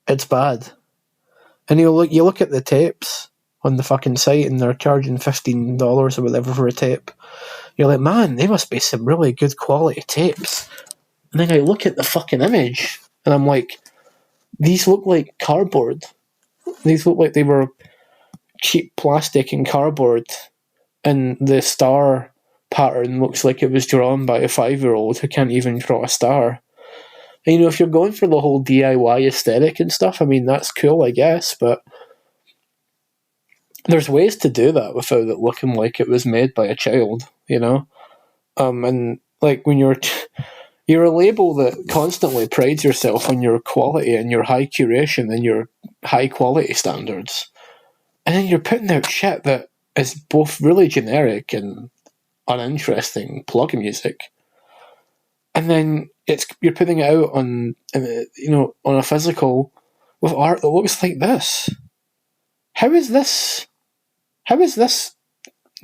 S1: It's bad. And you look at the tapes on the fucking site, and they're charging $15 or whatever for a tape. You're like, man, they must be some really good quality tapes. And then I look at the fucking image, and I'm like, these look like cardboard. These look like they were cheap plastic and cardboard, and the star pattern looks like it was drawn by a 5-year-old who can't even draw a star. And, if you're going for the whole DIY aesthetic and stuff, that's cool, I guess, but there's ways to do that without it looking like it was made by a child, and like when you're a label that constantly prides yourself on your quality and your high curation and your high quality standards, and then you're putting out shit that is both really generic and uninteresting plug music, and then you're putting it out on a physical with art that looks like this. How is this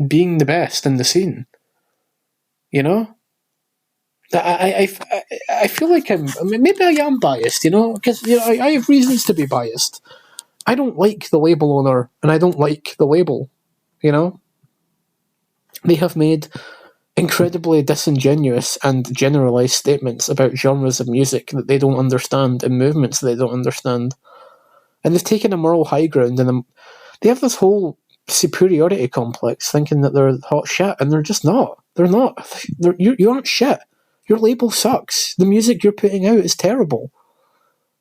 S1: being the best in the scene? I feel like maybe I am biased, because I have reasons to be biased. I don't like the label owner, and I don't like the label. They have made incredibly disingenuous and generalized statements about genres of music that they don't understand and movements that they don't understand. And they've taken a moral high ground, and they have this whole superiority complex, thinking that they're hot shit, and they're just not. They're not. You aren't shit. Your label sucks. The music you're putting out is terrible.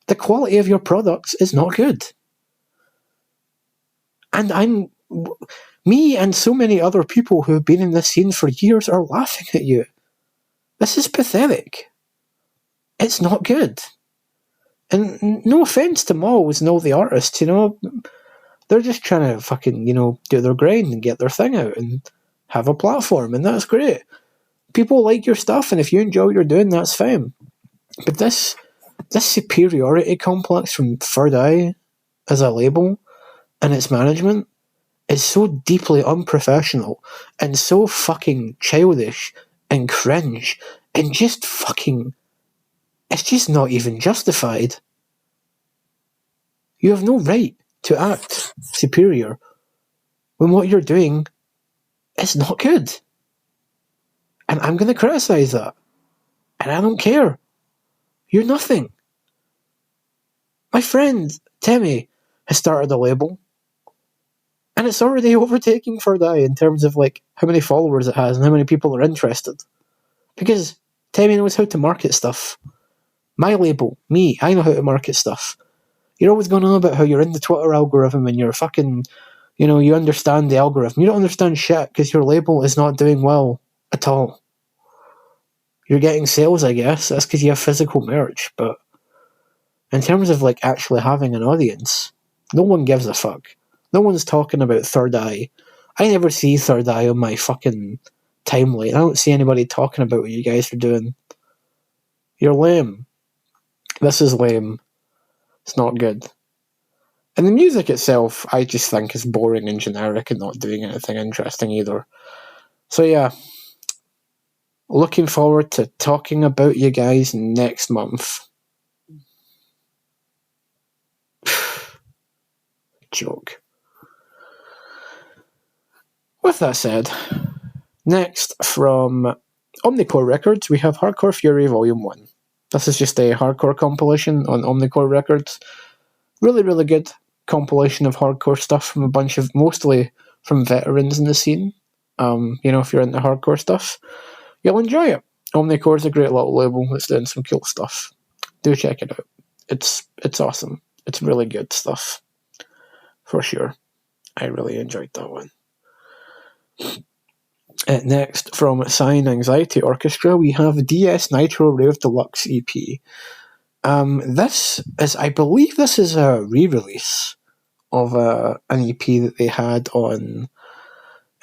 S1: The quality of your products is not good. And I'm Me and so many other people who have been in this scene for years are laughing at you. This is pathetic. It's not good. And no offence to Malls and all the artists, they're just trying to fucking, do their grind and get their thing out and have a platform, and that's great. People like your stuff, and if you enjoy what you're doing, that's fine. But this superiority complex from Third Eye as a label and its management is so deeply unprofessional and so fucking childish and cringe and just fucking... It's just not even justified. You have no right to act superior when what you're doing is not good. And I'm going to criticise that. And I don't care. You're nothing. My friend, Timmy, has started a label. And it's already overtaking Third Eye in terms of how many followers it has and how many people are interested. Because Timmy knows how to market stuff. My label, me, I know how to market stuff. You're always going on about how you're in the Twitter algorithm and you're fucking, you understand the algorithm. You don't understand shit because your label is not doing well at all. You're getting sales, I guess. That's because you have physical merch. But in terms of actually having an audience, no one gives a fuck. No one's talking about Third Eye. I never see Third Eye on my fucking timeline. I don't see anybody talking about what you guys are doing. You're lame. This is lame. It's not good. And the music itself, I just think is boring and generic and not doing anything interesting either. So yeah, looking forward to talking about you guys next month. Joke. With that said, next from Omnicore Records, we have Hardcore Fury Volume 1. This is just a hardcore compilation on Omnicore Records. Really, really good compilation of hardcore stuff from a bunch of, mostly from veterans in the scene. If you're into hardcore stuff, you'll enjoy it. Omnicore is a great little label that's doing some cool stuff. Do check it out. It's awesome. It's really good stuff. For sure. I really enjoyed that one. Next, from Cyan Anxiety Orchestra, we have DS Nitro Rave Deluxe EP. I believe this is a re-release of an EP that they had on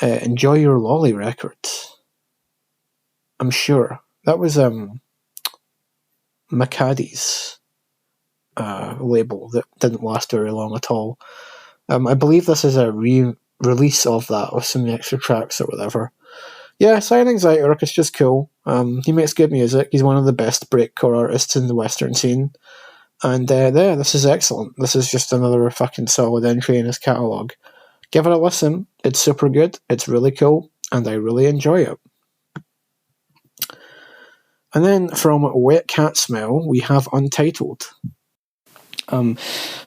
S1: Enjoy Your Lolly Records. I'm sure. That was Macadie's label that didn't last very long at all. I believe this is a re-release of that with some extra tracks or whatever. Yeah, Cyan Anxiety Orchestra's cool. He makes good music. He's one of the best breakcore artists in the Western scene. And this is excellent. This is just another fucking solid entry in his catalogue. Give it a listen. It's super good. It's really cool. And I really enjoy it. And then from Wet Cat Smell, we have Untitled.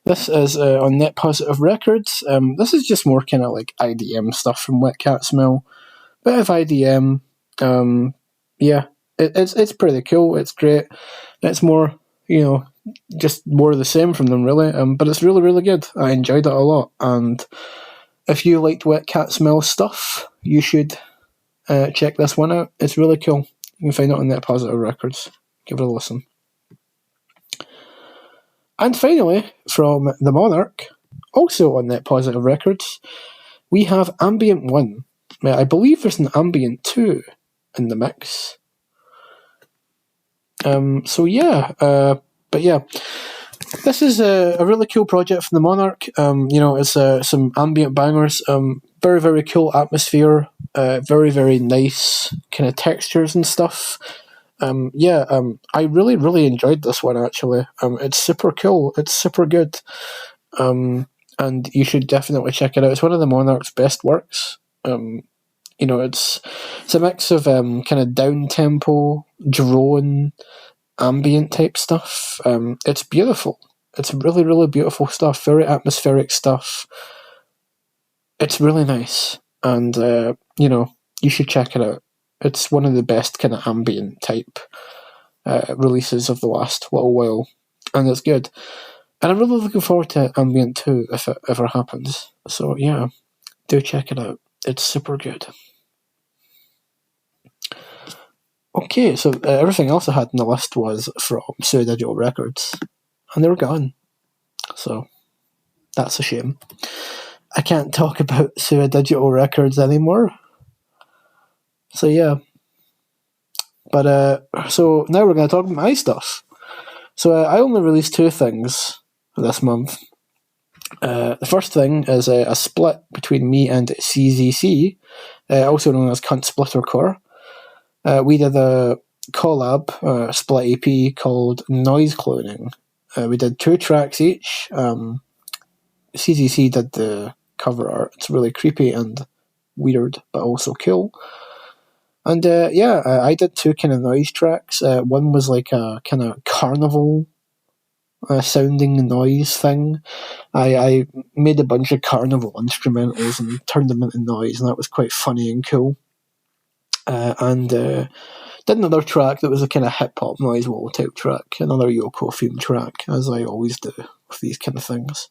S1: This is on Net Positive Records. This is just more kind of IDM stuff from Wet Cat Smell. Bit of IDM. Yeah, it's pretty cool. It's great. It's more, just more of the same from them, really. But it's really, really good. I enjoyed it a lot. And if you liked Wet Cat Smell stuff, you should check this one out. It's really cool. You can find it on Net Positive Records. Give it a listen. And finally, from The Monarch, also on Net Positive Records, we have Ambient 1. I believe there's an Ambient 2 in the mix. But yeah, this is a really cool project from The Monarch. It's some ambient bangers. Very, very cool atmosphere. Very, very nice kind of textures and stuff. I really, really enjoyed this one, actually. It's super cool. It's super good. And you should definitely check it out. It's one of The Monarch's best works. It's a mix of kind of down-tempo, drone, ambient type stuff. It's beautiful. It's really, really beautiful stuff. Very atmospheric stuff. It's really nice. And, you should check it out. It's one of the best kind of ambient type releases of the last little while. And it's good. And I'm really looking forward to Ambient 2 if it ever happens. So, yeah. Do check it out. It's super good. Okay, so everything else I had on the list was from Sue Digital Records, and they were gone. So that's a shame. I can't talk about Sue Digital Records anymore. So yeah. But so now we're going to talk about my stuff. So I only released 2 things this month. The first thing is a split between me and CZC, also known as Cunt Splitter Core. We did a collab, split EP called Noise Cloning. We did 2 tracks each. CZC did the cover art. It's really creepy and weird, but also cool. And I did 2 kind of noise tracks. One was like a kind of carnival sounding noise thing. I made a bunch of carnival instrumentals and turned them into noise, and that was quite funny and cool. And did another track that was a kind of hip hop noise wall type track, another Yoko theme track, as I always do with these kind of things.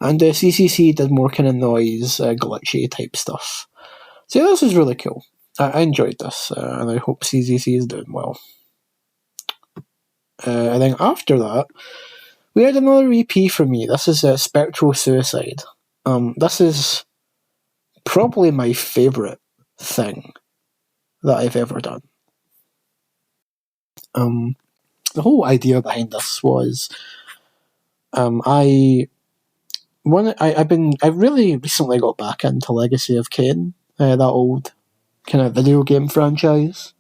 S1: And CCC did more kind of noise, glitchy type stuff. So yeah, this was really cool. I enjoyed this, and I hope CCC is doing well. And then after that, we had another EP from me. This is Spectral Suicide. This is probably my favourite thing that I've ever done. The whole idea behind this was I really recently got back into Legacy of Kain, that old kind of video game franchise,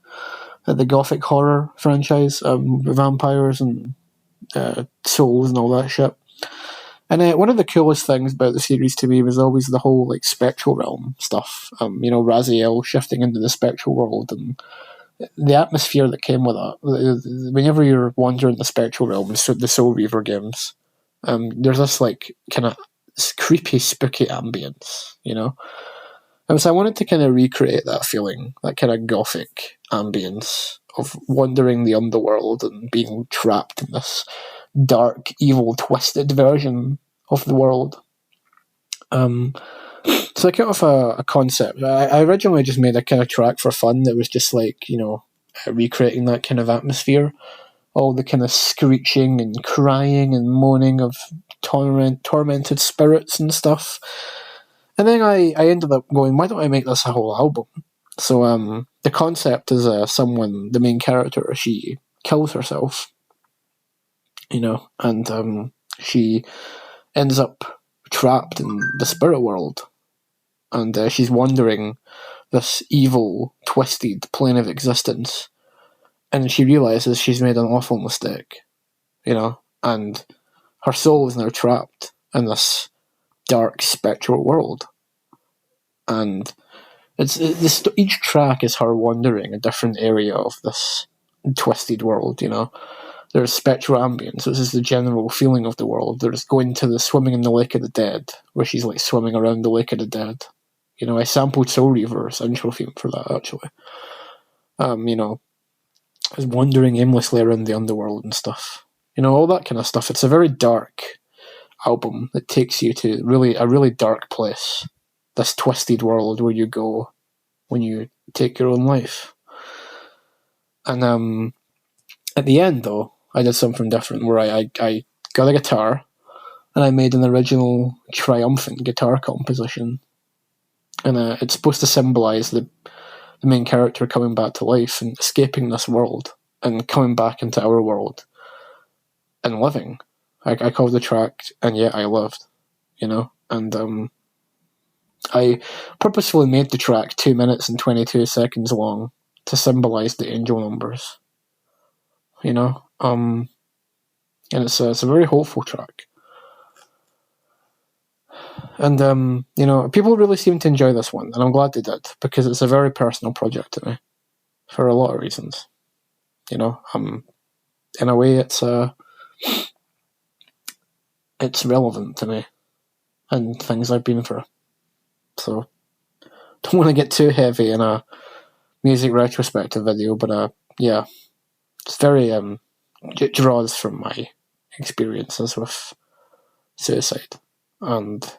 S1: the gothic horror franchise, vampires and souls and all that shit. And one of the coolest things about the series to me was always the whole like spectral realm stuff. Raziel shifting into the spectral world and the atmosphere that came with that. Whenever you're wandering the spectral realm, so the Soul Reaver games, there's this like kind of creepy, spooky ambience, And so I wanted to kind of recreate that feeling, that kind of gothic ambience of wandering the underworld and being trapped in this dark, evil, twisted version of the world. So I came up with a concept. I originally just made a kind of track for fun that was just like, recreating that kind of atmosphere. All the kind of screeching and crying and moaning of tormented spirits and stuff. And then I ended up going, why don't I make this a whole album? So the concept is the main character, she kills herself, and she ends up trapped in the spirit world. And she's wandering this evil, twisted plane of existence. And she realises she's made an awful mistake, and her soul is now trapped in this dark, spectral world. And each track is her wandering a different area of this twisted world, There's spectral ambience, which is the general feeling of the world. There's going to the swimming in the Lake of the Dead, where she's like swimming around the Lake of the Dead. I sampled Soul Reaver's intro theme for that, actually. I was wandering aimlessly around the underworld and stuff. All that kind of stuff. It's a very dark album that takes you to a really dark place. This twisted world where you go when you take your own life. And at the end, though, I did something different where I got a guitar and I made an original triumphant guitar composition. And it's supposed to symbolise the main character coming back to life and escaping this world and coming back into our world and living. I called the track And Yet I Lived, and I purposefully made the track 2 minutes and 22 seconds long to symbolise the angel numbers, and it's a very hopeful track. And, people really seem to enjoy this one, and I'm glad they did, because it's a very personal project to me, for a lot of reasons. In a way, it's relevant to me, and things I've been through. So, don't want to get too heavy in a music retrospective video, but yeah, it's very, it draws from my experiences with suicide, and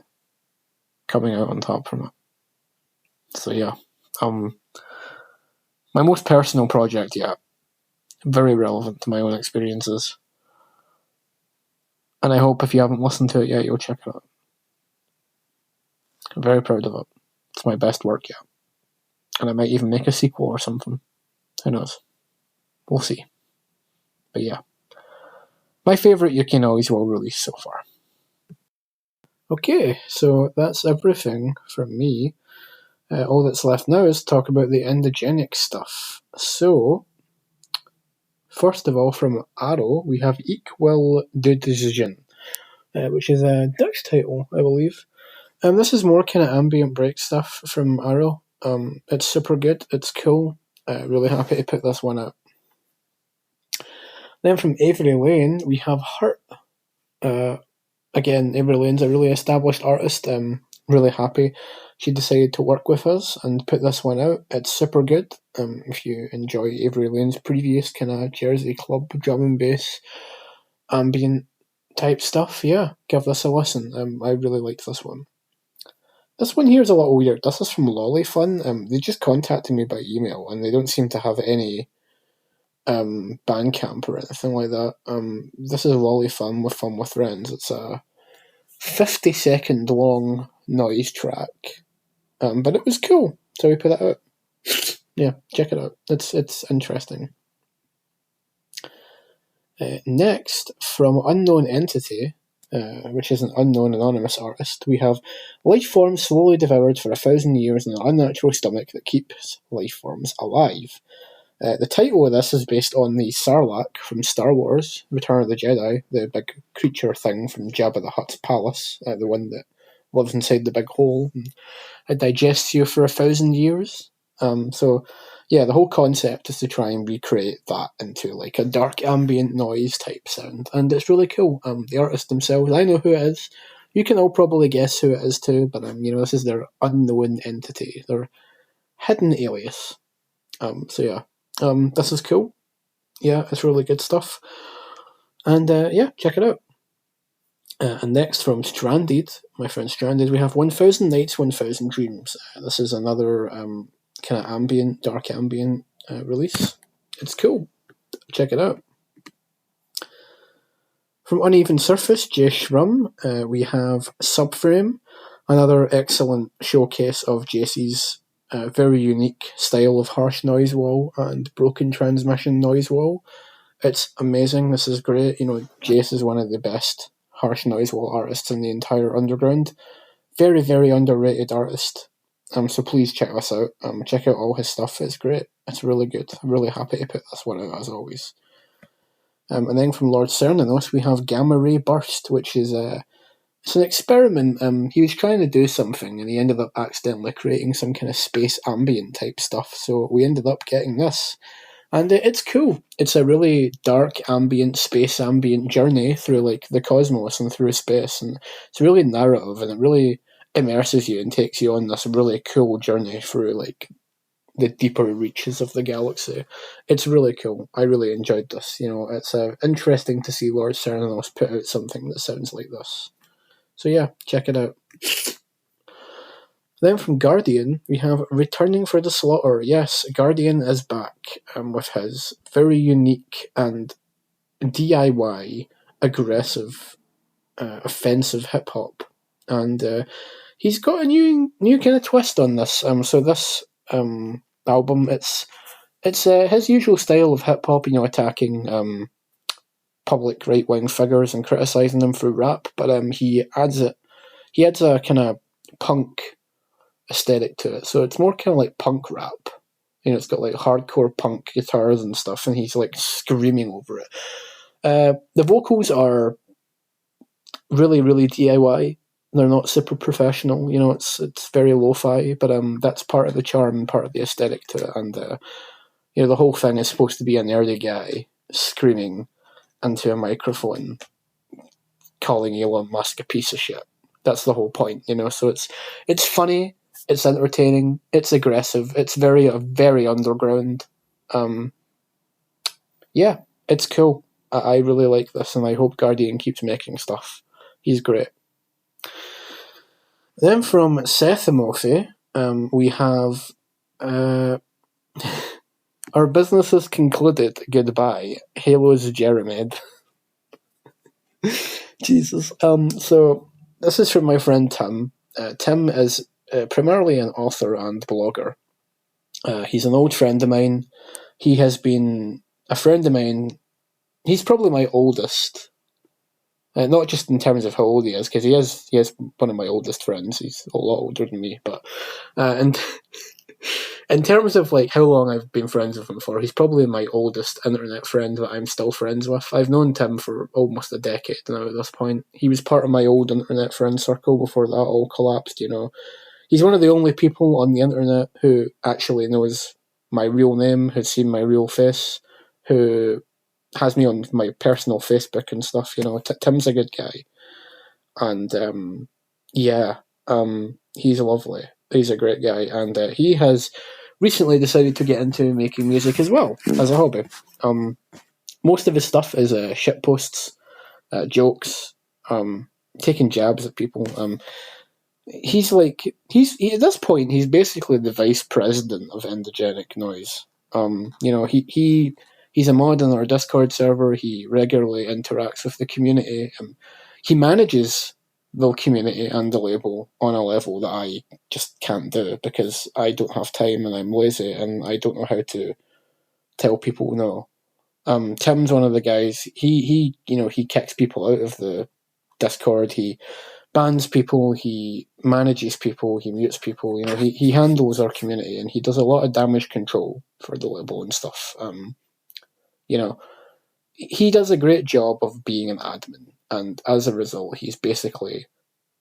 S1: coming out on top from it. So yeah, my most personal project yet. Very relevant to my own experiences. And I hope if you haven't listened to it yet, you'll check it out. I'm very proud of it. It's my best work yet. And I might even make a sequel or something. Who knows? We'll see. But yeah. My favourite Yuki Noise will release so far. Okay, so that's everything from me. All that's left now is to talk about the endogenic stuff. So, first of all, from Arrow, we have Ik Wil Dudezijn, which is a Dutch title, I believe. This is more kind of ambient break stuff from Arrow. It's super good, it's cool. Really happy to put this one out. Then from Avery Lane, we have Hurt. Again, Avery Lane's a really established artist. Really happy she decided to work with us and put this one out. It's super good. If you enjoy Avery Lane's previous kind of Jersey club drum and bass ambient type stuff, yeah, give this a listen. I really liked this one. This one here is a little weird. This is from Lolly Fun. They just contacted me by email and they don't seem to have any Bandcamp or anything like that. This is Lolly Fun with Friends. It's a 50-second long noise track, but it was cool, so we put it out. Yeah, check it out. It's interesting. Next, from Unknown Entity, which is an unknown anonymous artist, we have life forms slowly devoured for 1,000 years in an unnatural stomach that keeps life forms alive. The title of this is based on the Sarlacc from Star Wars, Return of the Jedi, the big creature thing from Jabba the Hutt's palace, the one that lives inside the big hole and it digests you for 1,000 years. So, yeah, the whole concept is to try and recreate that into like a dark ambient noise type sound, and it's really cool. The artists themselves, I know who it is. You can all probably guess who it is too, but this is their unknown entity, their hidden alias. So yeah. This is cool. Yeah, it's really good stuff. And yeah, check it out. And next from Stranded, my friend Stranded, we have 1,000 Nights, 1,000 Dreams. This is another kind of ambient, dark ambient release. It's cool. Check it out. From Uneven Surface, Jay Shrum, we have Subframe, another excellent showcase of JC's very unique style of harsh noise wall and broken transmission noise wall. It's amazing. This is great. Jace is one of the best harsh noise wall artists in the entire underground. Very, very underrated artist. So please check this out. Check out all his stuff. It's great. It's really good. I'm really happy to put this one out as always. And then from Lord Cernanos, we have Gamma Ray Burst, which is it's an experiment. He was trying to do something and he ended up accidentally creating some kind of space ambient type stuff. So we ended up getting this. And it's cool. It's a really dark ambient, space ambient journey through like the cosmos and through space. And it's really narrative and it really immerses you and takes you on this really cool journey through like the deeper reaches of the galaxy. It's really cool. I really enjoyed this. It's interesting to see Lord Cernanos put out something that sounds like this. So yeah, check it out. Then from Guardian, we have Returning for the Slaughter. Yes, Guardian is back with his very unique and DIY, aggressive, offensive hip-hop. And he's got a new kind of twist on this. So this album, it's his usual style of hip-hop, attacking public right-wing figures and criticising them through rap, but he adds a kind of punk aesthetic to it, so it's more kind of like punk rap. It's got like hardcore punk guitars and stuff, and he's like screaming over it. The vocals are really, really DIY. They're not super professional. It's very lo-fi, but that's part of the charm and part of the aesthetic to it. And the whole thing is supposed to be a nerdy guy screaming into a microphone, calling Elon Musk a piece of shit. That's the whole point, So it's funny. It's entertaining. It's aggressive. It's very, very underground. Yeah, it's cool. I really like this, and I hope Guardian keeps making stuff. He's great. Then from Seth Amofi, we have our business is concluded. Goodbye. Halo's Jeremed. Jesus. So this is from my friend Tim. Tim is primarily an author and blogger. He's an old friend of mine. He has been a friend of mine. He's probably my oldest. Not just in terms of how old he is, because he is one of my oldest friends. He's a lot older than me, but and in terms of like how long I've been friends with him for, he's probably my oldest internet friend that I'm still friends with. I've known Tim for almost a decade now at this point. He was part of my old internet friend circle before that all collapsed, you know. He's one of the only people on the internet who actually knows my real name, who's seen my real face, who has me on my personal Facebook and stuff, you know. Tim's a good guy. And he's lovely. He's a great guy. And he has recently decided to get into making music as well, as a hobby. Most of his stuff is shit posts, jokes, taking jabs at people. He's at this point he's basically the vice president of Endogenic Noise. You know, he's a mod on our Discord server. He regularly interacts with the community. He manages the community and the label on a level that I just can't do because I don't have time and I'm lazy and I don't know how to tell people no. Tim's one of the guys. He kicks people out of the Discord. He bans people, he manages people, he mutes people, you know, he handles our community and he does a lot of damage control for the label and stuff. You know, he does a great job of being an admin, and as a result, he's basically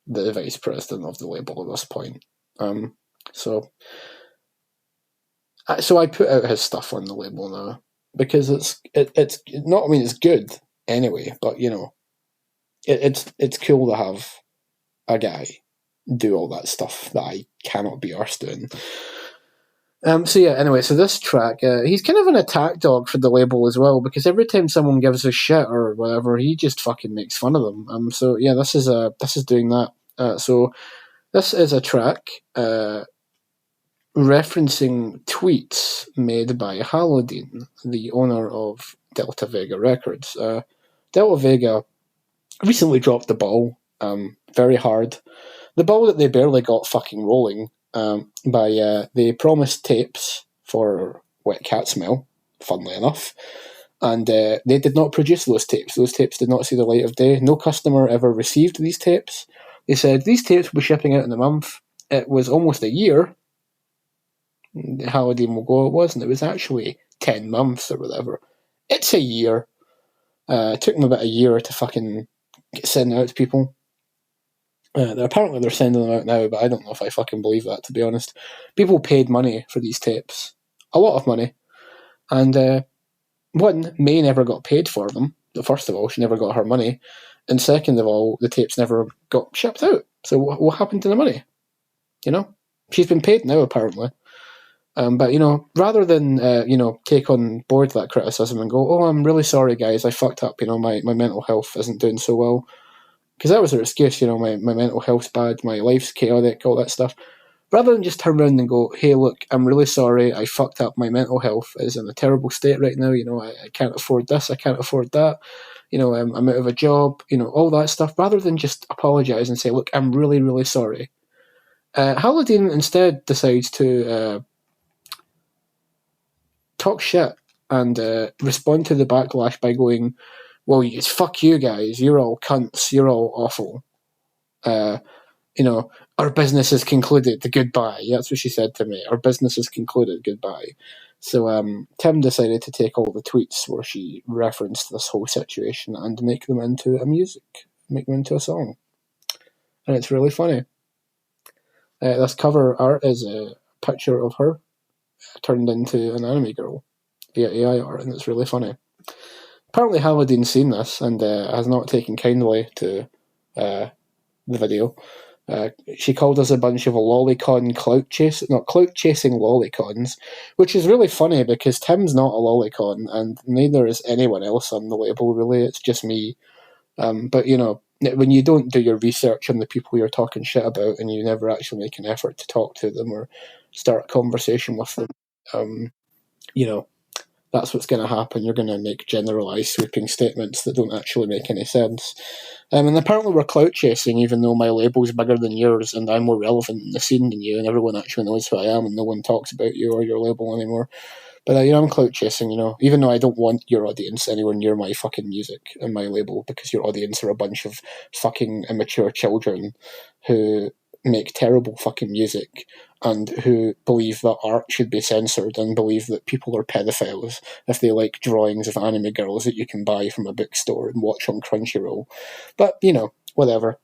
S1: the vice president of the label at this point. So I put out his stuff on the label now because it's not. I mean, it's good anyway, but you know, it's cool to have a guy do all that stuff that I cannot be arsed doing. So this track, he's kind of an attack dog for the label as well, because every time someone gives a shit or whatever, he just fucking makes fun of them. This is doing that. So this is a track referencing tweets made by Halodine, the owner of Delta Vega Records. Delta Vega recently dropped the ball, very hard. The ball that they barely got fucking rolling they promised tapes for Wet Cat Smell, funnily enough, and they did not produce those tapes. Those tapes did not see the light of day. No customer ever received these tapes. They said these tapes will be shipping out in a month. It was almost a year. Halodine will go, it wasn't. It was actually 10 months or whatever. It's a year. It took them about a year to fucking send out to people. Apparently they're sending them out now, but I don't know if I fucking believe that, to be honest. People paid money for these tapes. A lot of money. And one, May never got paid for them. First of all, she never got her money. And second of all, the tapes never got shipped out. So what happened to the money? You know? She's been paid now, apparently. But, you know, rather than, take on board that criticism and go, oh, I'm really sorry, guys, I fucked up, you know, my mental health isn't doing so well. Because that was her excuse, you know, my mental health's bad, my life's chaotic, all that stuff. Rather than just turn around and go, hey, look, I'm really sorry, I fucked up, my mental health is in a terrible state right now, you know, I can't afford this, I can't afford that, you know, I'm out of a job, you know, all that stuff. Rather than just apologise and say, look, I'm really, really sorry. Halodine instead decides to talk shit and respond to the backlash by going, well, it's fuck you guys, you're all cunts, you're all awful. You know, our business is concluded, goodbye. That's what she said to me. Our business is concluded, goodbye. So Tim decided to take all the tweets where she referenced this whole situation and make them into a song. And it's really funny. This cover art is a picture of her turned into an anime girl via AI art, and it's really funny. Apparently Halodine's seen this and has not taken kindly to the video. She called us a bunch of lolicon clout chasing lolicons, which is really funny because Tim's not a lolicon and neither is anyone else on the label, really. It's just me. But, you know, when you don't do your research on the people you're talking shit about, and you never actually make an effort to talk to them or start a conversation with them, you know, that's what's going to happen. You're going to make generalised, sweeping statements that don't actually make any sense. And apparently we're clout chasing, even though my label's bigger than yours and I'm more relevant in the scene than you, and everyone actually knows who I am, and no one talks about you or your label anymore. But I'm clout chasing, even though I don't want your audience anywhere near my fucking music and my label, because your audience are a bunch of fucking immature children who make terrible fucking music and who believe that art should be censored and believe that people are pedophiles if they like drawings of anime girls that you can buy from a bookstore and watch on Crunchyroll. But, whatever.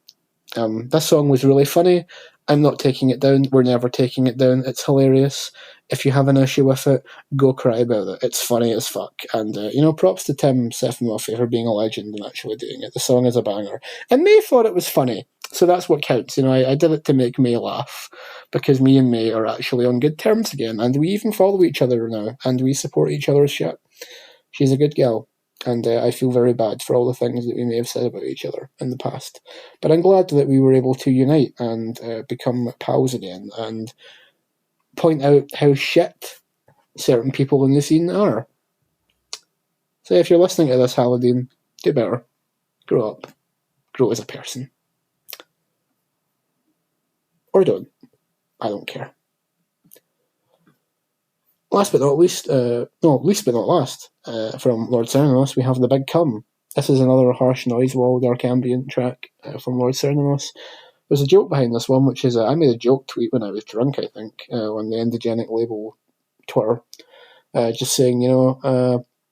S1: This song was really funny. I'm not taking it down. We're never taking it down. It's hilarious. If you have an issue with it, go cry about it. It's funny as fuck. And, props to Tim Sefimoff for being a legend and actually doing it. The song is a banger. And May thought it was funny. So that's what counts. I did it to make May laugh because me and May are actually on good terms again. And we even follow each other now. And we support each other's shit. She's a good girl. And I feel very bad for all the things that we may have said about each other in the past. But I'm glad that we were able to unite and become pals again and point out how shit certain people in the scene are. So if you're listening to this, Haladine, do better. Grow up. Grow as a person. Or don't. I don't care. Last but not least, least but not last, from Lord Cernunnos, we have The Big Cum. This is another harsh noise wall, dark ambient track from Lord Cernunnos. There's a joke behind this one, which is I made a joke tweet when I was drunk, I think, on the Indigenic Label Twitter, just saying,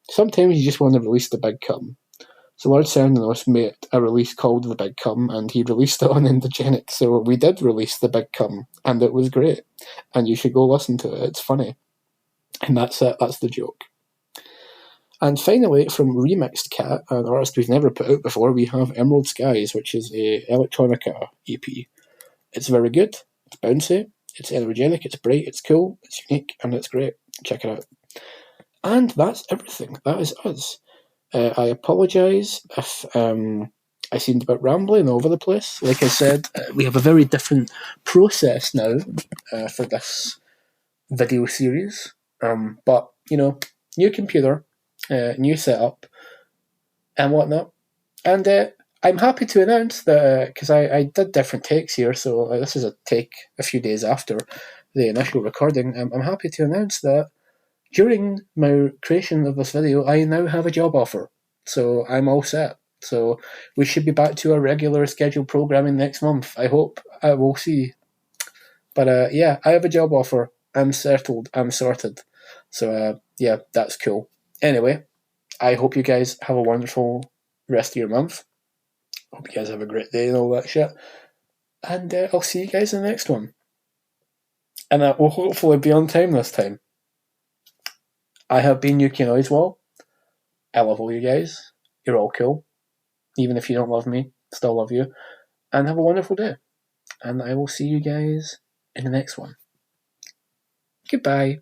S1: sometimes you just want to release The Big Cum. So Lord Cernunnos made a release called The Big Cum, and he released it on Indigenic, so we did release The Big Cum, and it was great. And you should go listen to it, it's funny. And that's it, that's the joke. And finally, from Remixed Cat, an artist we've never put out before, we have Emerald Skies, which is a electronica EP. It's very good, it's bouncy, it's energetic, it's bright, it's cool, it's unique, and it's great. Check it out. And that's everything. That is us. I apologise if I seemed a bit rambling all over the place. Like I said, we have a very different process now for this video series. But, new computer, new setup, and whatnot. And I'm happy to announce that, because I did different takes here, so this is a take a few days after the initial recording. I'm happy to announce that during my creation of this video, I now have a job offer. So I'm all set. So we should be back to our regular scheduled programming next month. I hope. We'll see. But yeah, I have a job offer. I'm settled. I'm sorted. So yeah, that's cool. Anyway, I hope you guys have a wonderful rest of your month. Hope you guys have a great day and all that shit. And I'll see you guys in the next one. And we'll hopefully be on time this time. I have been Yuki Noisewall. I love all you guys. You're all cool. Even if you don't love me, still love you. And have a wonderful day. And I will see you guys in the next one. Goodbye.